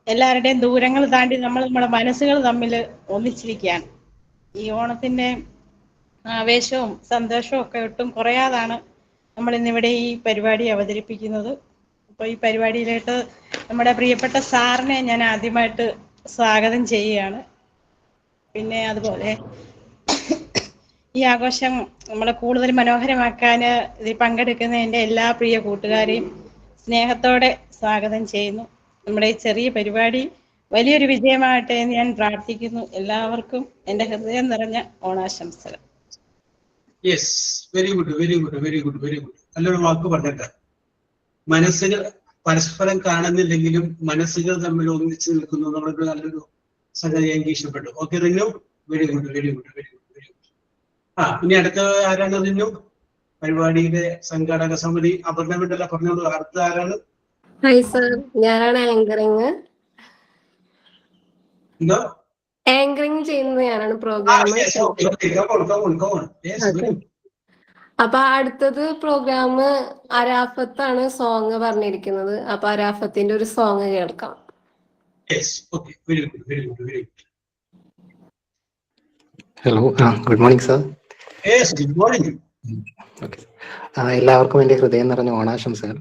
എല്ലാവരുടെയും ദൂരങ്ങൾ താണ്ടി നമ്മുടെ മനസ്സുകൾ തമ്മിൽ ഒന്നിച്ചിരിക്കുകയാണ്. ഈ ഓണത്തിൻ്റെ ആവേശവും സന്തോഷവും ഒക്കെ ഒട്ടും കുറയാതാണ് നമ്മൾ ഇന്നിവിടെ ഈ പരിപാടി അവതരിപ്പിക്കുന്നത്. അപ്പോൾ ഈ പരിപാടിയിലേക്ക് നമ്മുടെ പ്രിയപ്പെട്ട സാറിനെ ഞാൻ ആദ്യമായിട്ട് സ്വാഗതം ചെയ്യുകയാണ്. പിന്നെ അതുപോലെ ഈ ആഘോഷം നമ്മളെ കൂടുതൽ മനോഹരമാക്കാൻ ഇതിൽ പങ്കെടുക്കുന്ന എൻ്റെ എല്ലാ പ്രിയ കൂട്ടുകാരെയും സ്നേഹത്തോടെ സ്വാഗതം ചെയ്യുന്നു. നമ്മുടെ ഈ ചെറിയ പരിപാടി വലിയൊരു വിജയമാകട്ടെ എന്ന് ഞാൻ പ്രാർത്ഥിക്കുന്നു. എല്ലാവർക്കും എൻ്റെ ഹൃദയം നിറഞ്ഞ ഓണാശംസകൾ. Yes, very good, very good, very good, very good. നല്ലൊരു വാക്ക് പറഞ്ഞിട്ട് മനസ്സിന് പരസ്പരം കാണുന്നില്ലെങ്കിലും മനസ്സുകൾ തമ്മിൽ ഒന്നിച്ചു നിൽക്കുന്നു എന്നുള്ളത് നല്ലൊരു സംഗതി എനിക്ക് ഇഷ്ടപ്പെട്ടു. Okay Rinu, very good, very good, very good, very good. ഇനി അടുത്ത ആരാണ് റിനു? പരിപാടിയുടെ സംഘാടക സമിതി അപർണമിട്ടല്ല പറഞ്ഞോളൂ. അടുത്ത ആരാണ്? ഹായ് സർ, ഞാനാണ് ആങ്കറിങ്. എന്തോ ആങ്കറിങ് ചെയ്യുന്നത് ഞാനാണ് പ്രോഗ്രാം. അപ്പൊ അടുത്തത് പ്രോഗ്രാം അരാഫത്താണ് സോങ് പറഞ്ഞിരിക്കുന്നത്. അപ്പൊ അരാഫത്തിന്റെ ഒരു സോങ് കേൾക്കാം. Hello, good morning sir. Good morning. എല്ലാവർക്കും എൻ്റെ ഹൃദയം നിറഞ്ഞ ഓണാശംസകൾ.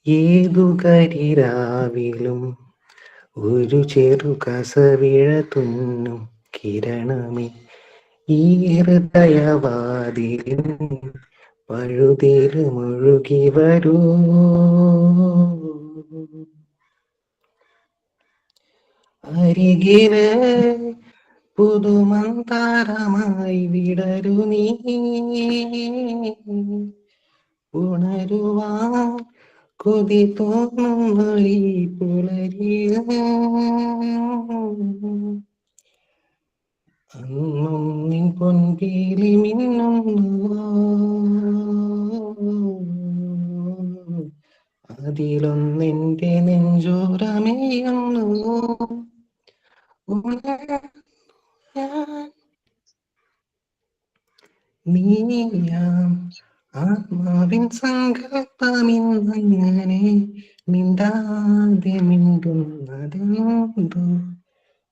ഏതു കരിരാവിലും ഒരു ചെറു കസവിഴ തുന്നും കിരണമേ, ഈ ഹൃദയവാതിലും പഴുതില് മുഴുകി വരൂ. അരികില് പുതുമന്താരമായി വിടരു നീ, ഉണരുവാൻ കൊതി തോന്നുന്നൊരീ പുലരിയ. അന്നും നിൻ പൊൻപീലി മിന്നുന്നുവോ, അതിലൊന്നെന്റെ നെഞ്ചോരമേയുന്നുവോ. നീയാം ആത്മാവിൻ സങ്കല്പമിന്നങ്ങനെ മിണ്ടാതെ മിണ്ടുന്നതെന്തോ,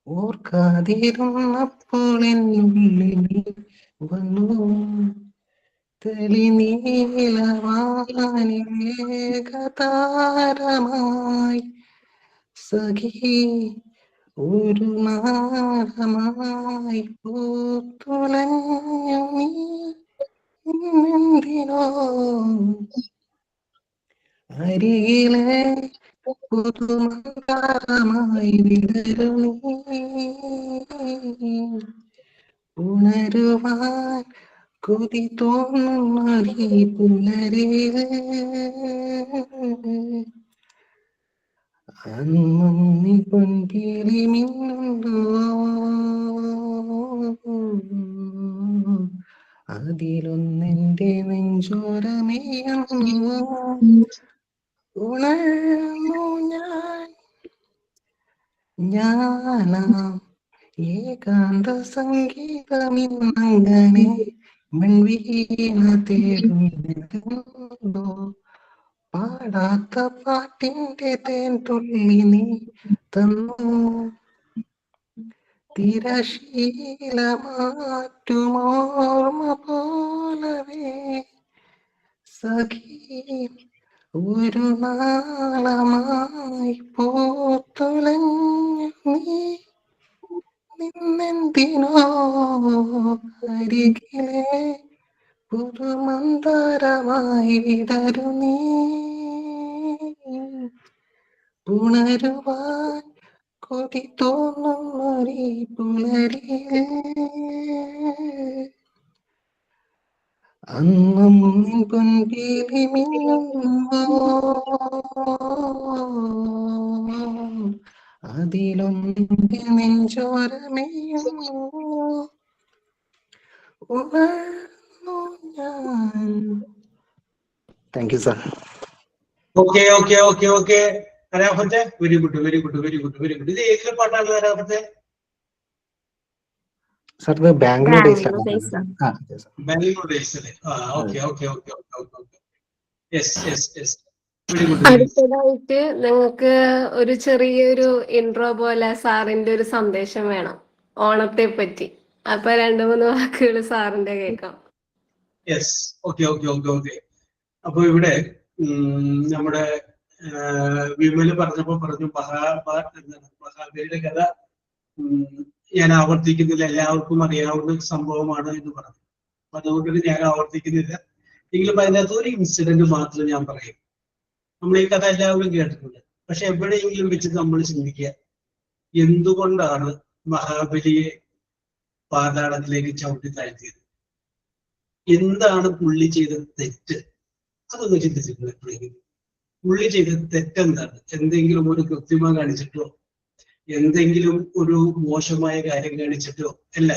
ഓർക്കാതിരുന്നപ്പോൾ എന്നുള്ളിൽ വന്നു തെളിനീലവാനിലേകതാരമായി. സഖി ഒരു നാളമായി പൂത്തുലഞ്ഞു നീ എന്തിനോ, അരികിലെ പുതുമന്താരമായി വിടരു നീ, ഉണരുവാൻ കൊതി തോന്നുന്നൊരീ പുലരിയില്. അന്നും നീ പൊൻപീലി മിന്നുന്നുവോ, അതിലൊന്നെന്റെ നെഞ്ചോരമേയുന്നുവോ. ഉണർന്നു ഞാനാം ഏകാന്ത സംഗീതമിന്നങ്ങനെ മൺവീണ തേടുന്നതെന്തോ, പാടാത്ത പാട്ടിന്റെ തേൻ തുള്ളി നീ തന്നു, തിരശീലമാറ്റുമോർമ്മ പോലവേ. സഖി ഒരു നാളമായി പൂത്തുലഞ്ഞു നീ നിന്നെന്തിനോ, അരികിലെ പുതുമന്താരമായി വിടരു നീ, ഉണരുവാൻ കൊതി തോന്നുന്നൊരീ പുലരിയില്. അന്നും പൊൻപീലി മിന്നുന്നുവോ, അതിലൊന്നിന്റെ നെഞ്ചോരമേയുന്നുവോ. ഉണർന്നു ഞാൻ. Thank you sir. Okay okay okay okay. അരാഫത്തെ very good, very good, very good, very good. ഇത് ഏതിലെ പാട്ടാണ് അരാഫത്തെ? സർ ഇത് ബാംഗ്ലൂർ ഡേയ്സിലാണ്. Bangalore Days okay? Okay okay okay okay yes. Yes yes യെസ്. അടുത്തതായിട്ട് നിങ്ങൾക്ക് ഒരു ചെറിയൊരു ഇൻട്രോ പോലെ സാറിന്റെ ഒരു സന്ദേശം വേണം ഓണത്തെ പറ്റി. അപ്പൊ 2-3 വാക്കുകൾ സാറിന്റെ കേൾക്കാം. Yes, okay okay okay okay. അപ്പൊ ഇവിടെ നമ്മുടെ വിമല് പറഞ്ഞപ്പോ പറഞ്ഞു മഹാബലിയുടെ കഥ ഞാൻ ആവർത്തിക്കുന്നില്ല, എല്ലാവർക്കും അറിയാവുന്ന സംഭവമാണ് എന്ന് പറഞ്ഞു. അതുകൊണ്ട് ഞാൻ ആവർത്തിക്കുന്നില്ല. എങ്കിലും അതിനകത്ത് ഒരു ഇൻസിഡന്റ് മാത്രം ഞാൻ പറയും. നമ്മൾ ഈ കഥ എല്ലാവരും കേട്ടിട്ടുണ്ട്. പക്ഷെ എവിടെയെങ്കിലും വെച്ച് നമ്മൾ ചിന്തിക്കുക, എന്തുകൊണ്ടാണ് മഹാബലിയെ പാതാളത്തിലേക്ക് ചവിട്ടി താഴ്ത്തിയത്? എന്താണ് പുള്ളി ചെയ്ത തെറ്റ്? അതൊന്ന് ചിന്തിച്ചിട്ടുണ്ട് എപ്പോഴെങ്കിലും? പുള്ളി ചെയ്ത തെറ്റെന്താണ്? എന്തെങ്കിലും ഒരു കൃത്രിമം കാണിച്ചിട്ടോ എന്തെങ്കിലും ഒരു മോശമായ കാര്യം കാണിച്ചിട്ടോ അല്ല,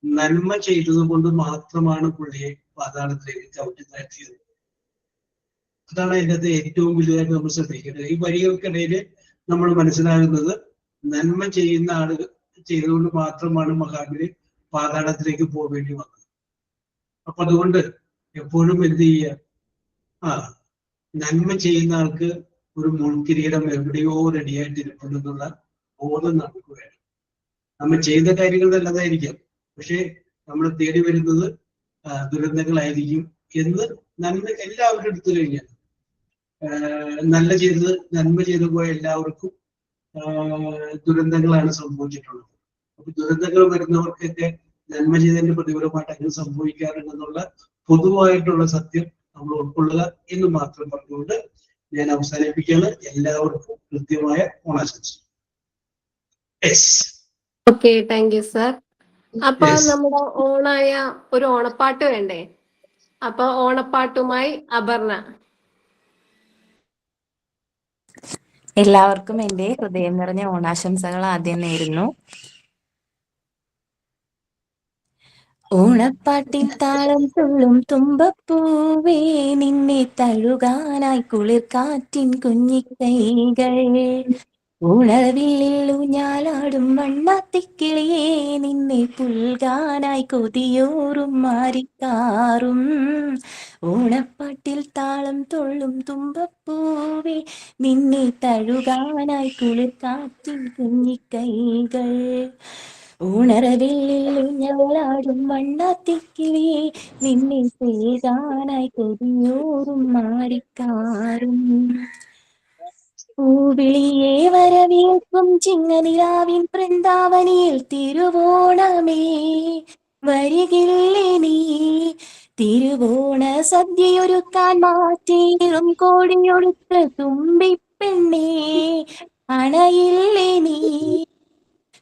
നന്മ ചെയ്തത് കൊണ്ട് മാത്രമാണ് പുള്ളിയെ പാതാളത്തിലേക്ക് ചവിട്ടി താഴ്ത്തിയത്. അതാണ് അതിൻ്റെ ഏറ്റവും വലുതായിട്ട് നമ്മൾ ശ്രദ്ധിക്കേണ്ടത്. ഈ വരികൾക്കിടയിൽ നമ്മൾ മനസ്സിലാകുന്നത് നന്മ ചെയ്യുന്ന ആളുകൾ ചെയ്തുകൊണ്ട് മാത്രമാണ് മഹാബലി പാതാളത്തിലേക്ക് പോവേണ്ടി വന്നത്. അപ്പൊ അതുകൊണ്ട് എപ്പോഴും എന്ത് ചെയ്യുക, നന്മ ചെയ്യുന്ന ആൾക്ക് ഒരു മുൾക്കിരീടം എവിടെയോ റെഡിയായിട്ട് ഇരിപ്പുണ്ടെന്നുള്ള ബോധം നമുക്ക് വേണം. നമ്മൾ ചെയ്ത കാര്യങ്ങൾ നല്ലതായിരിക്കാം, പക്ഷെ നമ്മൾ തേടി വരുന്നത് ദുരന്തങ്ങളായിരിക്കും എന്ന് നന്മ എല്ലാവരും എടുത്തു കഴിഞ്ഞാൽ, നന്മ ചെയ്തു പോയ എല്ലാവർക്കും ദുരന്തങ്ങളാണ് സംഭവിച്ചിട്ടുള്ളത്. അപ്പൊ ദുരന്തങ്ങൾ വരുന്നവർക്കൊക്കെ നന്മ ചെയ്തതിന്റെ പ്രതിഫലമായിട്ട് അങ്ങനെ സംഭവിക്കാറുണ്ടെന്നുള്ള പൊതുവായിട്ടുള്ള സത്യം നമ്മൾ ഉൾക്കൊള്ളുക എന്ന് മാത്രം പറഞ്ഞുകൊണ്ട് ഞാൻ അവസാനിപ്പിക്കുകയാണ്. എല്ലാവർക്കും കൃത്യമായ ഓണാശംസ. Okay, thank you sir. അപ്പൊ നമ്മുടെ ഓണായ ഒരു ഓണപ്പാട്ട് വേണ്ടേ? അപ്പൊ ഓണപ്പാട്ടുമായി അപർണ. എല്ലാവർക്കും എൻ്റെ ഹൃദയം നിറഞ്ഞ ഓണാശംസകൾ ആദ്യം നേരുന്നു. ഓണപ്പാട്ടിൻ താളം തുള്ളും തുമ്പപ്പൂവേ, നിന്നെ തഴുകാനായി കുളിർക്കാറ്റിൻ കുഞ്ഞിക്കൈകൾ. ഉണർവില്ലിൽ ഊഞ്ഞാലാടും വണ്ണാത്തിക്കിളിയേ, നിന്നെ പുൽകാനായി കൊതിയോറും മാറിക്കാറും. ഓണപ്പാട്ടിൽ താളം തുള്ളും തുമ്പപ്പൂവേ, നിന്നെ തഴുകാനായി കുളിർക്കാറ്റിൻ കുഞ്ഞിക്കൈകൾ. ഉണർവില്ലിൽ ഊഞ്ഞാലാടും വണ്ണാത്തിക്കിളിയേ, നിന്നെ പുൽകാനായി കൊതിയോറും മാറിക്കാറും. പൂവിളിയെ വരവേൽക്കും ചിങ്ങനിലാവിൻ വൃന്ദാവനിയിൽ തിരുവോണമേ വരികില്ലേ നീ? തിരുവോണ സദ്യയൊരുക്കാൻ മാറ്റേറും കോടിയൊടുത്ത് തുമ്പിപ്പെണ്ണേ അണയില്ലേ നീ?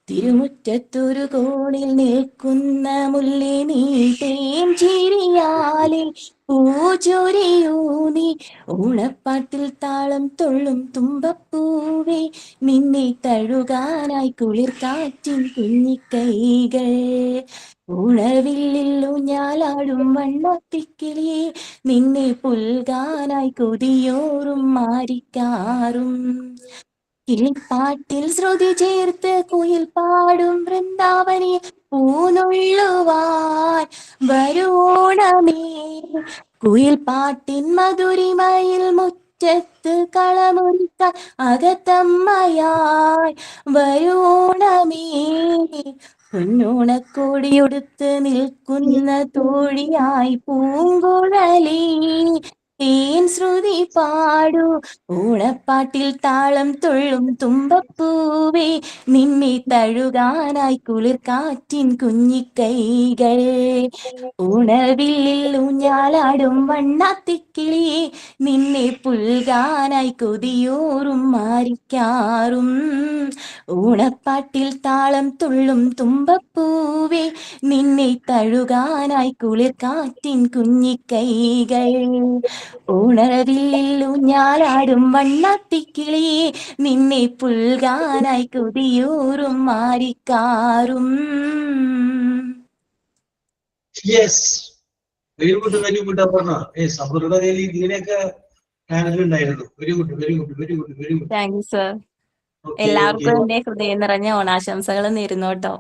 തിരുമുറ്റത്തൊരു കോണിൽ നിൽക്കുന്ന മുല്ലേ, നീ തേൻ ചിരിയാലെ പൂചൊരിയൂനി. ഓണപ്പാട്ടിൽ താളം തുള്ളും തുമ്പപ്പൂവേ, നിന്നെ തഴുകാനായി കുളിർക്കാറ്റിൻ കുഞ്ഞിക്കൈകൾ. ഉണർവില്ലിൽ ഊഞ്ഞാലാടും വണ്ണാത്തിക്കിളിയേ, നിന്നെ പുൽകാനായി കൊതിയോറും മാറിക്കാറും. കിളിപ്പാട്ടിൽ ശ്രുതി ചേർത്ത് കുയിൽ പാടും വൃന്ദാവനി പൂനുള്ളുവാൻ വരുവോണമേ. കുയിൽ പാട്ടിൻ മധുരിമയിൽ മുറ്റത്ത് കളമൊരുക്കാൻ അകത്തമ്മയായി വരുവോണമേ. പൊന്നോണക്കോടിയൊടുത്ത് നിൽക്കുന്ന തോഴിയായി പൂങ്കുഴലി തേൻ ശ്രുതി പാടൂ. ഓണപ്പാട്ടിൽ താളം തുള്ളും തുമ്പപ്പൂവേ, നിന്നെ തഴുകാനായി കുളിർക്കാറ്റിൻ കുഞ്ഞിക്കൈകൾ. ഉണർവില്ലിൽ ഊഞ്ഞാലാടും വണ്ണാത്തിക്കിളിയേ, നിന്നെ പുൽകാനായി കൊതിയോറും മാറിക്കാറും. ഓണപ്പാട്ടിൽ താളം തുള്ളും തുമ്പപ്പൂവേ, നിന്നെ തഴുകാനായി കുളിർക്കാറ്റിൻ കുഞ്ഞിക്കൈകൾ. ഉണർവില്ലിൽ ഊഞ്ഞാലാടും വണ്ണാത്തിക്കിളിയേ, നിന്നെ പുൽകാനായി കൊതിയോറും മാറിക്കാറും. Very good, very good Aparna. അവരുടെ കയ്യിൽ ഇങ്ങനെയൊക്കെ ടാലന്റ് ഉണ്ടായിരുന്നു. Very good, very good, very good, very good. Thank you sir. എല്ലാവർക്കും എൻ്റെ ഹൃദയം നിറഞ്ഞ ഓണാശംസകൾ നേരുന്നു കേട്ടോ.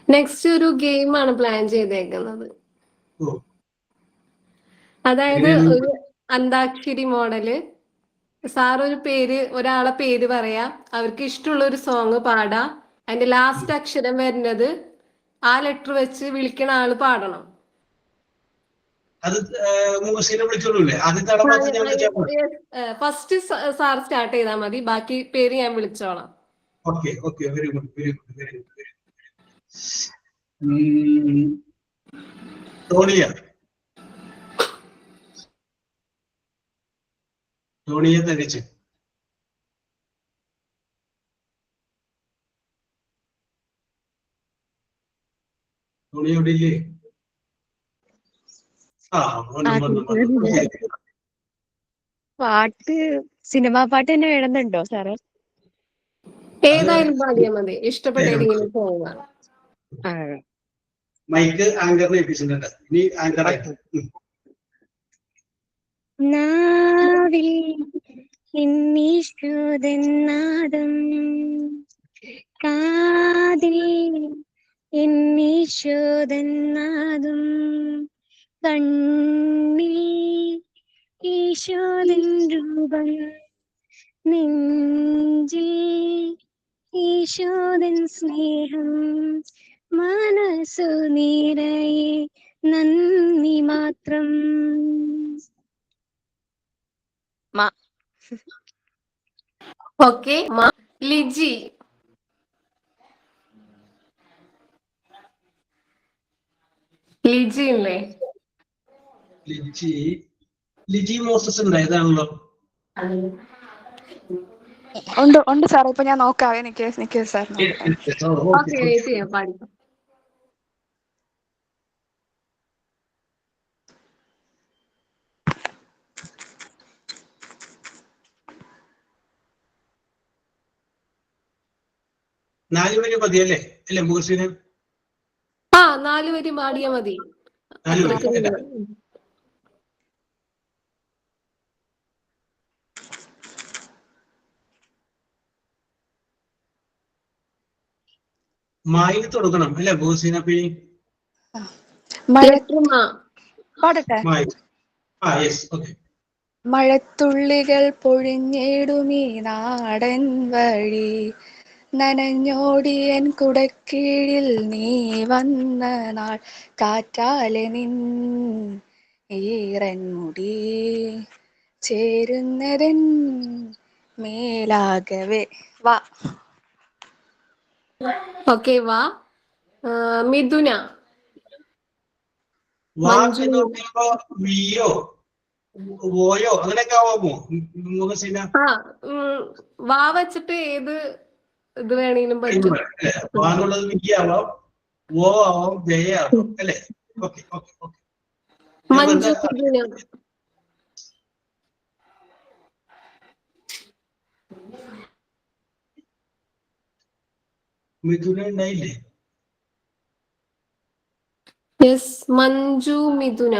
നെക്സ്റ്റ് ഒരു ഗെയിമാണ് പ്ലാൻ ചെയ്തേക്കുന്നത്. അതായത് ഒരു അന്താക്ഷരി മോഡല്. സാർ ഒരാളെ പേര് പറയാ, അവർക്ക് ഇഷ്ടമുള്ള ഒരു സോങ് പാടാ. അതിന്റെ ലാസ്റ്റ് അക്ഷരം വരുന്നത് ആ ലെറ്റർ വെച്ച് വിളിക്കണ ആള് പാടണം. ഫസ്റ്റ് സാർ സ്റ്റാർട്ട് ചെയ്താൽ മതി, ബാക്കി പേര് ഞാൻ വിളിച്ചോളാം. Okay, okay, very good, very good, very good, very good. Tonia. Tonia Taniche. Tonia Dili. പാട്ട് സിനിമാ പാട്ട് തന്നെ വേണമെന്നുണ്ടോ സാറേ? ഏതായാലും പാടിയാ മതി, ഇഷ്ടപ്പെട്ട ഏതെങ്കിലും സോങ്. മൈക്ക് ആങ്കറിനെ ഏൽപ്പിച്ചിട്ടുണ്ട്. ഇനി ആങ്കറെ നാവിൽ എന്നീശോദനാദം കാതിൽ എന്നീശോദനാദം കണ്ണിൽ ഈശോദൻ രൂപം നെഞ്ചിൽ ഈശോദൻ സ്നേഹം മനസ്സു നിറയെ നന്ദി മാത്രം. ഓക്കെ, ലിജി. ലിജി ഇല്ലേ? ലിജി മോസസ് ഉണ്ടായതാണല്ലോ. ഉണ്ട് സാർ. ഇപ്പൊ ഞാൻ നോക്കാം. എനിക്ക് സാർ ഓക്കെ, വെയിറ്റ് ചെയ്യാം, പാടിക്കോ. നാല് വരി മതിയല്ലേ? അല്ലേ മുഹസിന്? 4 വരി പാടിയാ മതി. മായി തുടങ്ങണം അല്ലേ മുഹസിന? പാടട്ടെ. മഴത്തുള്ളികൾ പൊഴിഞ്ഞിടുമീ നാടൻ വഴി നനഞ്ഞോടിയൻ കുടക്കീഴിൽ നീ വന്ന നാൾ കാറ്റാലെ നിൻ ഈറൻമുടി ചേരുന്നതൻ മേലാകവേ. വാ. ഓക്കെ, വാ. മിഥുന. ഓയോ അങ്ങനെയൊക്കെ ആവാമോ മുഹസിന? വാ വെച്ചിട്ട് ഏത് ഇത് വേണമെങ്കിലും പറ്റും. വാന്നുള്ളത് വി ആവാം, ഓ ആവാം, ജയ ആവാം അല്ലേ? Okay okay okay. Manju. Mithuna ഉണ്ടായില്ലേ? യെസ്, മഞ്ജു മിഥുന.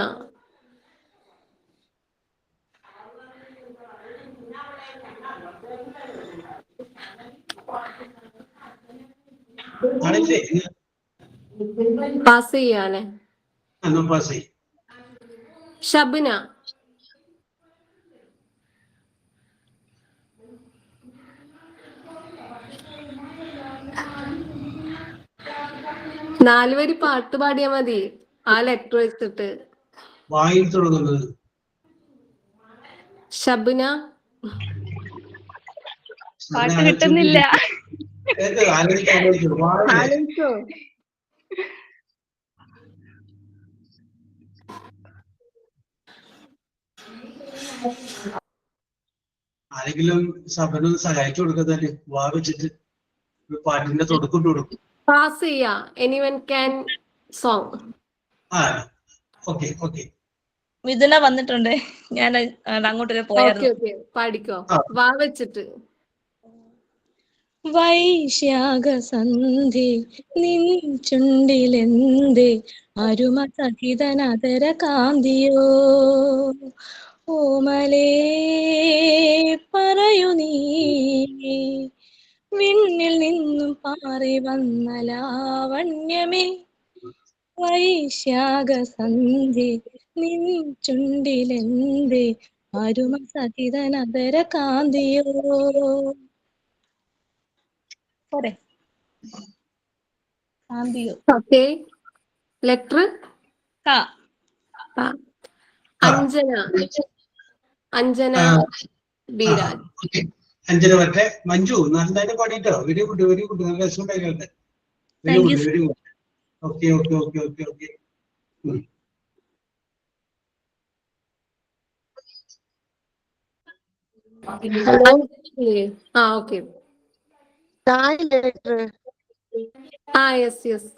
പാസ് ചെയ്യാല്ലേ? ഷബ്ന. നാല് വരി പാട്ട് പാടിയാ മതി, ആ ലെറ്റർ വെച്ചിട്ട്. വായിൽ തുടങ്ങുന്നത്. ഷബ്ന. പാട്ട് കിട്ടുന്നില്ല. ആലോചിച്ചോ? ആരെങ്കിലും സഭനൊന്ന് സഹായിച്ചു കൊടുക്കുന്നല്ലേ? വാ വെച്ചിട്ട് പാട്ടിന്റെ തുടക്കം കൊടുക്കും. പാസ് ചെയ്യാ. Anyone can song. Okay okay. Mithuna വന്നിട്ടുണ്ട്, ഞാൻ അങ്ങോട്ട് പോയായിരുന്നു. പാടിക്കോ, വാ വെച്ചിട്ട്. വൈശാഖ സന്ധി നിൻ ചുണ്ടിലെന്തേ അരുമ സഹിതനതര കാന്തിയോ ഓമലേ പറയൂ നീ വിണ്ണിൽ നിന്നും പാറി വന്ന ലാവണ്യമേ. വൈശാഖ സന്ധി നിൻ ചുണ്ടിലെന്തേ അരുമ സഹിതനതര കാന്തിയോ. Okay, letter Anjana. അഞ്ജന ബിരാജ്. അഞ്ജന വരട്ടെ. മഞ്ജു നന്നായിട്ട് പാടിട്ടോ. Very good very good. നല്ല രസമുണ്ടായി കേട്ടെ. Very Thank good you. Very good. Okay okay okay okay okay. Hello. ആ ഓക്കെ. Yes yes.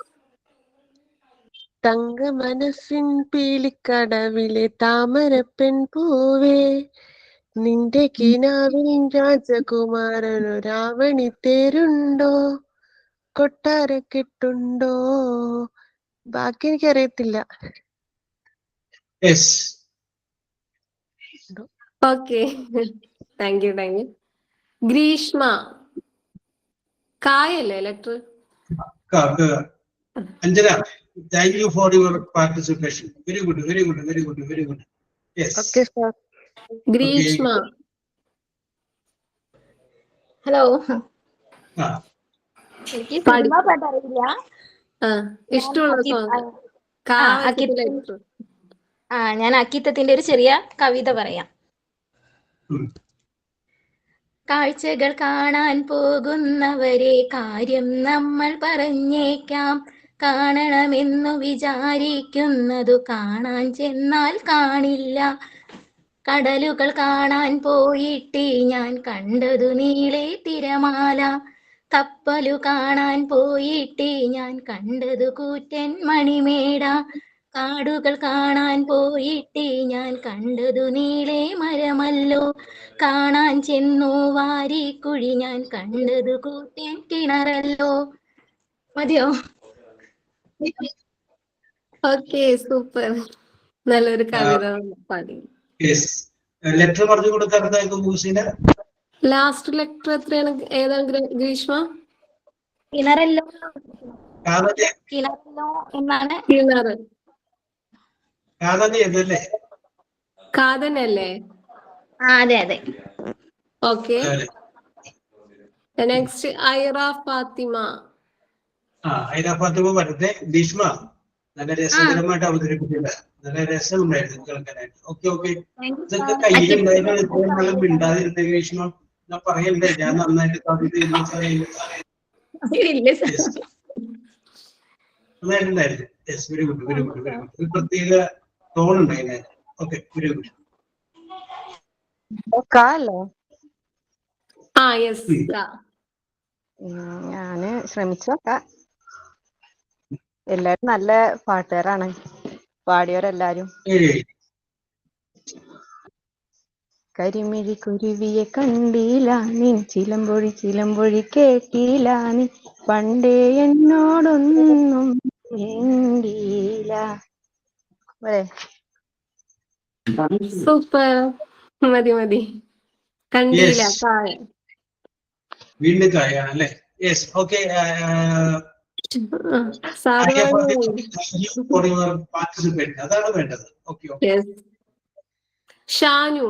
തങ്ക മനസ്സിൻ പീലിക്കടവിലെ താമരപ്പെൺ പൂവേ, നിന്റെ കിനാവിൻ രാജകുമാരനു രാവണി തേരുണ്ടോ, കൊട്ടാരക്കെട്ടുണ്ടോ? ബാക്കി എനിക്കറിയത്തില്ല. Okay, thank you thank you. Greeshma. കായല്ലേ letter? Anjana, thank you for your participation. Very good very good very good very good. Yes. Okay sir. Greeshma. Hello. ആ എനിക്ക് സിനിമ പാട്ട് അറിയില്ല. ഇഷ്ടമുള്ള സോങ്. ഞാൻ അക്കിത്തത്തിന്റെ ഒരു ചെറിയ കവിത പറയാം. കാഴ്ചകൾ കാണാൻ പോകുന്നവരെ കാര്യം നമ്മൾ പറഞ്ഞേക്കാം, കാണണമെന്നു വിചാരിക്കുന്നതു കാണാൻ ചെന്നാൽ കാണില്ല. കടലുകൾ കാണാൻ പോയിട്ട് ഞാൻ കണ്ടതു നീളെ തിരമാല, കപ്പലു കാണാൻ പോയിട്ട് ഞാൻ കണ്ടതു കൂറ്റൻ മണിമേട, കാടുകൾ കാണാൻ പോയിട്ട് ഞാൻ കണ്ടതു നീളെ മരമല്ലോ, കാണാൻ ചെന്നു വാരിക്കുഴി ഞാൻ കണ്ടതു കൂറ്റൻ കിണറല്ലോ. മതിയോ? Okay, super. നല്ലൊരു കവിത പാടി. ലെറ്റർ പറഞ്ഞു കൊടുക്കാറുണ്ടായിരുന്നു മൂസിന. ലാസ്റ്റ് ലെറ്റർ എത്രയാണ്? ഏതാണ് ഗ്രീഷ്മ? കിണറല്ലോ. കിണറല്ലോ എന്നാണ്. കിണറ്. കാതനല്ലേ? അതെ അതെ. ഓക്കെ. നെക്സ്റ്റ് ഐറ ഫാത്തിമ. ഐറ ഫാത്തിമ വരട്ടെ. ഭീഷ്മ നല്ല രസകരമായിട്ട് അവതരിപ്പിച്ചില്ല. നല്ല രസമുണ്ടായിരുന്നു കേൾക്കാനായിട്ട്. Okay okay. ഇതൊക്കെ കയ്യിലുണ്ടായിരുന്നു. ഇത്രയും നല്ല മിണ്ടാതിരുന്ന ഭീഷ്മ. ഞാൻ പറയണ്ടേ, ഞാൻ നന്നായിട്ട് നന്നായിട്ടുണ്ടായിരുന്നു. Yes, very good very good very good. ഒരു പ്രത്യേക ടോൺ ഉണ്ടായിരുന്നു. Okay, very good. ഞാന് ശ്രമിച്ചു നോക്കാം. എല്ലാരും നല്ല പാട്ടുകാരാണ് പാടിയവരെല്ലാരും. കരിമിഴി കുരുവിയെ കണ്ടില്ല നീ, ചിലമ്പൊഴി ചിലമ്പൊഴി കേട്ടില്ല നീ, പണ്ടേ എന്നോടൊന്നും വേണ്ടിയില്ല. സൂപ്പർ. മതി മതി. കണ്ടില്ല. വീണ്ടും കായാണ് അല്ലേ? Yes, okay. അതാണ് വേണ്ടത്. Okay okay. ഷാനു.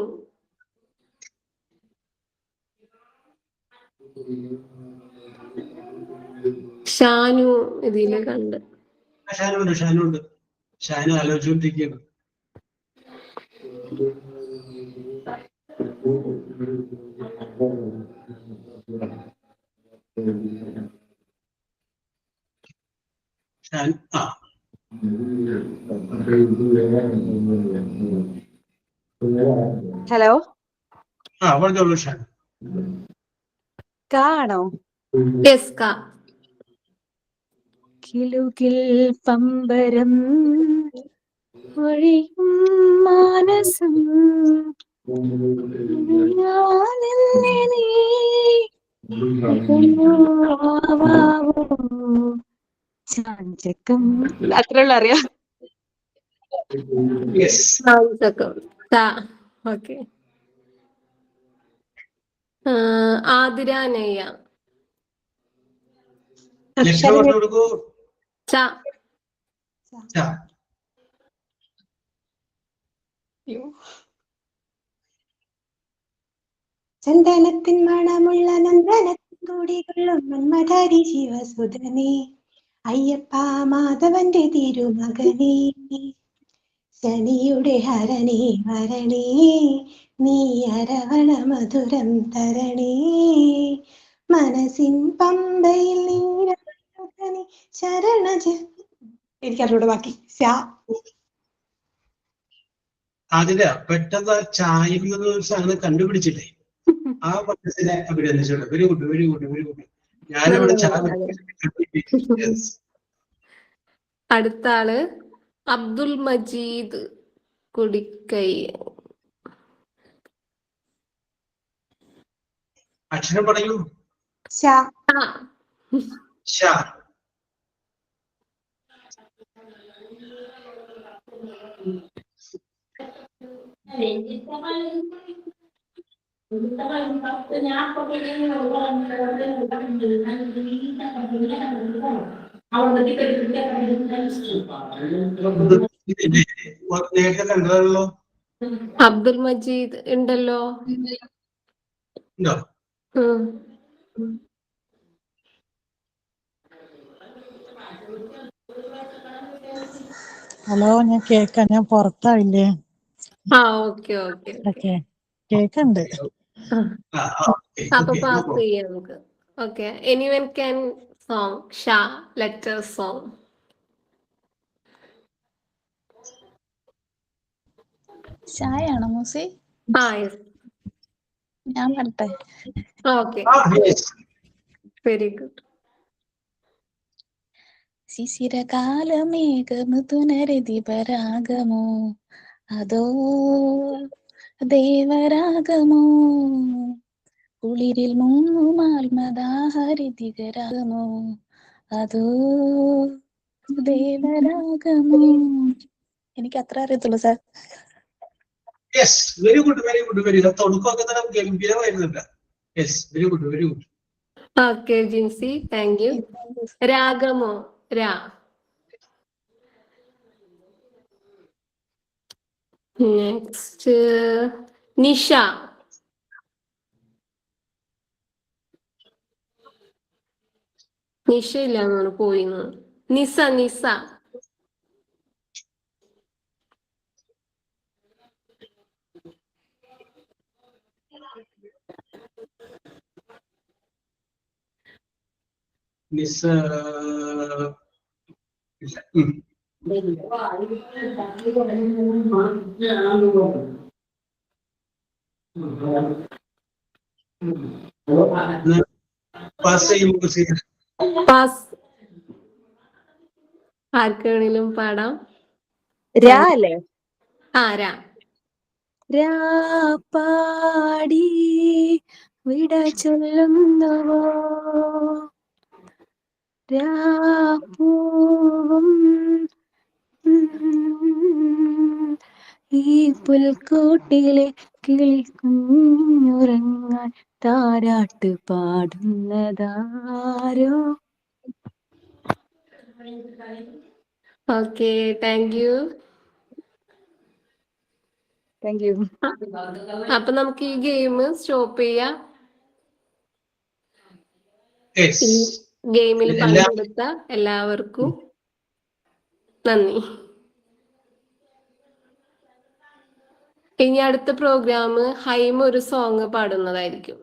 ഷാനു ഇതില് കണ്ട്. ഷാനുണ്ട് ഷാനുണ്ട്. ഷാനു ആലോചിച്ചോണ്ടിരിക്കുകയാണ്. ഹലോ. പറഞ്ഞോളൂ ഷാൻ. കാണോ? യെസ്, കാ. കിലുകിൽ പമ്പരം ഒഴിയും മാനസം ചാഞ്ചക്കം. അത്രയുള്ള അറിയാം. ഓക്കെ. ആതിരാനയ്യ. ചന്ദനത്തിൻ മണമുള്ള നന്ദനത്തിൻ കൂടികൊള്ളും മന്മഥാരി ശിവസുധനേ, അയ്യപ്പ മാധവന്റെ തിരുമകനേ, ശനിയുടെ ഹരണേ വരണേ, നീ അരവണ മധുരം തരണേ മനസ്സിൻ പമ്പയിൽ നീരാനി ശരണജ. എനിക്കറിയൂടെ ബാക്കി. അതില് പെട്ടെന്ന് ചായുന്നത് ഒരു സാധനം കണ്ടുപിടിച്ചില്ലേ, ആ മനസ്സിനെ അഭിനന്ദിച്ചോട്ടെ. Very good, very good, very good. ഞാനിവിടെ അടുത്ത ആള് അബ്ദുൽ മജീദ് കുടിക്കൈ. അക്ഷരം പറയൂ. നേരത്തെ കണ്ടതല്ലോ. അബ്ദുൽ മജീദ് ഉണ്ടല്ലോ. ഹലോ, ഞാൻ കേക്കാം. ഞാൻ പുറത്താവില്ലേ? ഓക്കെ ഓക്കെ ഓക്കെ, കേക്കണ്ട്. അപ്പൊ പാസ് ചെയ്യാം നമുക്ക്. Okay, anyone can song Sha letter song. ഷായാണോ മൂസി? ഞാൻ പറട്ടെ. Okay, very good. ശിശിരകാലമേഘമൃദുനരതിപരാഗമോ അതോ ദേവരാഗമോ കുളിരിൽ മുങ്ങുമാൽമദാഹരിതികരാഗമോ അതോ ദേവരാഗമോ? എനിക്ക് അത്ര അറിയത്തുള്ളൂ sir. Yes, very good, very good, very good. തുടക്കമൊക്കെ തന്നെ ഗംഭീരമായിരുന്നില്ല. Yes, very good, very good. Okay Jincy, thank you. രാഗമോ? രാ. നെക്സ്റ്റ് നിഷ. നിഷ ഇല്ലാന്നാണ് പോയിന്ന്. നിസ. നിസ. നിസ ആർക്കാണെങ്കിലും പാടാം. രാ അല്ലേ? രാ. പാടി വിട ചൊല്ലുന്നുവോ രാപ്പൂവും ഈ പുൽക്കൂട്ടിലെ കിളിക്കുഞ്ഞുറങ്ങാൻ താരാട്ട് പാടുന്നതാരോ. Okay, thank you. Thank you. അപ്പൊ നമുക്ക് ഈ ഗെയിം സ്റ്റോപ്പ് ചെയ്യാം. ഗെയിമിൽ പങ്കെടുത്ത എല്ലാവർക്കും നന്ദി. ഇനി അടുത്ത പ്രോഗ്രാം ഹൈമ ഒരു സോങ് പാടുന്നതായിരിക്കും.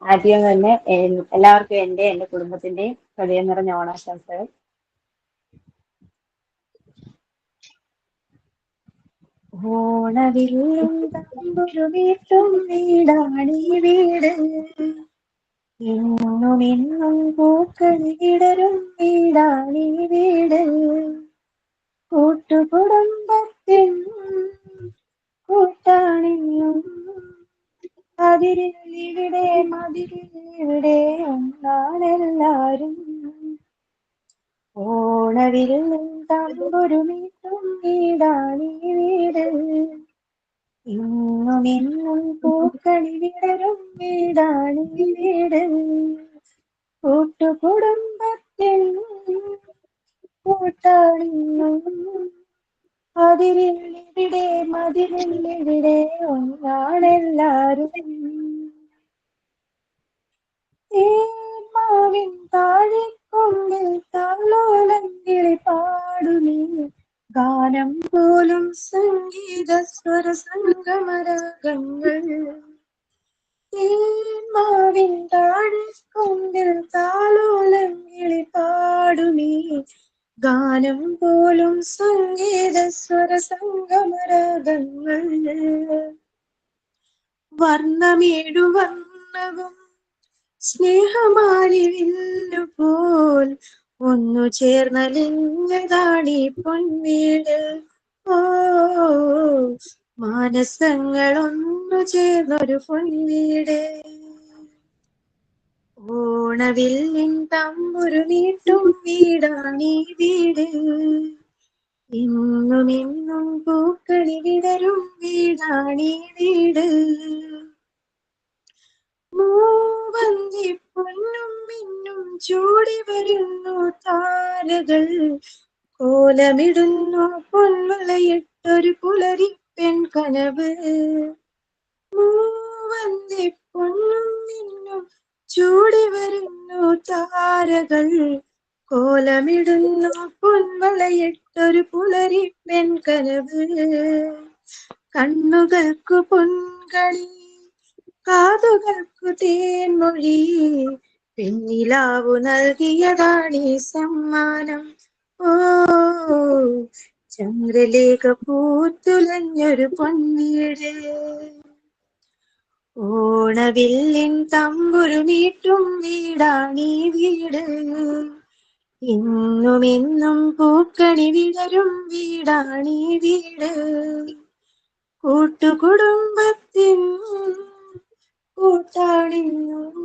ആദ്യം തന്നെ എല്ലാവർക്കും എന്റെ കുടുംബത്തിന്റെയും ഹൃദയം നിറഞ്ഞ ഓണാശംസകൾ. ഓണവില്ലും തമ്പുരുമീട്ടും വീടാണീ വീട്, എന്നും എന്നും പൂക്കളി വിടരും വീടാണീ വീട്, കൂട്ടുകുടുംബത്തിൻ കൂട്ടാണെന്നും അതിരിവിടെ മതിരിവിടെ ഒന്നാണെല്ലാരും. ഓണവില്ലും തമ്പുരുമീട്ടും വീടാണീ വീട്, എന്നും എന്നും പൂക്കളി വിടരും വീടാണീ വീട്, കൂട്ടുകുടുംബത്തിൽ കൂട്ടാണെന്നും അതിരിവിടെ മതിരിവിടെ ഒന്നാണെല്ലാരും. മാവിൻ താഴെ കൊണ്ടിൽ താലോലങ്കിളി പാടുമീ ഗാനം പോലും സംഗീത സ്വര സംഗമരാഗങ്ങൾ മാവിൻ താഴെക്കൊണ്ടിൽ താലോലങ്കിളി പാടുമീ ഗാനം പോലും സംഗീത സ്വര സംഗമരാഗങ്ങൾ വർണ്ണമേഴു വർണ്ണവും സ്നേഹമാലിവില്ലു പോൽ ഒന്നു ചേർന്നലിഞ്ഞതാണീ പൊൻവീട്. ഓ മാനസങ്ങൾ ഒന്നു ചേർന്നൊരു പൊൻവീട്. ഓണവില്ലിൻ തമ്പുരു നീട്ടും വീടാണീ വീട്. ഇന്നും ഇന്നും പൂക്കളി വിടരും വീടാണീ വീട്. മൂവന്തി പൊന്നും മിന്നും ചൂടി വരുന്നു താരകൾ. കോലമിടുന്നു പൊൻവളയിട്ടൊരു പുലരി പെൺകനവ്. മൂവന്തി പൊന്നും മിന്നും ചൂടി വരുന്നു താരകൾ. കോലമിടുന്നു പൊൻവളയിട്ടൊരു പുലരി പെൺകനവ്. കണ്ണുകൾക്കു പൊൻകളി കാതുകൾക്കു തേൻമൊഴി. പെണ്ണിലാവു നൽകിയതാണീ സമ്മാനം. ഓ ചന്ദ്രലേഖ പൂത്തുലഞ്ഞൊരു പൊൻവീട്. ഓണവില്ലിൻ തമ്പുരു നീട്ടും വീടാണീ വീട്. ഇന്നും ഇന്നും പൂക്കണി വിടരും വീടാണീ വീട്. കൂട്ടുകുടുംബത്തിൻ കൂട്ടാണിന്നും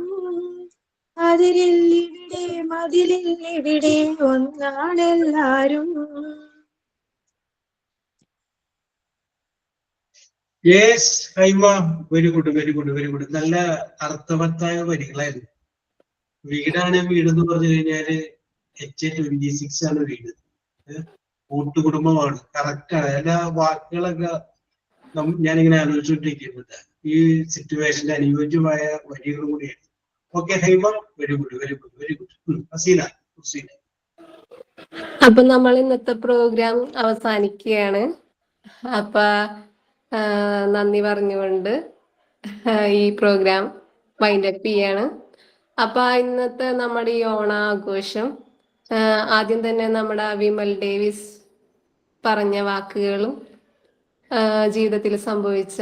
അതിരില്ലിവിടെ മതിലില്ലിവിടെ ഒന്നാണെല്ലാരും. Yes Haima, very good very good very good. നല്ല അർത്ഥവത്തായ വരികളായിരുന്നു. വീടാണ് വീട് എന്ന് പറഞ്ഞു കഴിഞ്ഞാല് HA26 ആണ് വീട്. കൂട്ടുകുടുംബമാണ്. കറക്റ്റ് ആണ്. എല്ലാ വാക്കുകളൊക്കെ ഞാനിങ്ങനെ ആലോചിച്ചുകൊണ്ടിരിക്കുന്നുണ്ട്. ഈ സിറ്റുവേഷന്റെ അനുയോജ്യമായ വരികൾ കൂടിയാണ്. Okay Haima, very good very good very good. Haseena. അപ്പൊ നമ്മൾ ഇന്നത്തെ പ്രോഗ്രാം അവസാനിക്കുകയാണ്. അപ്പൊ നന്ദി പറഞ്ഞുകൊണ്ട് ഈ പ്രോഗ്രാം വൈൻഡപ്പ് ചെയ്യാണ്. അപ്പൊ ഇന്നത്തെ നമ്മുടെ ഈ ഓണാഘോഷം ആദ്യം തന്നെ നമ്മുടെ വിമൽ ഡേവിസ് പറഞ്ഞ വാക്കുകളും ജീവിതത്തിൽ സംഭവിച്ച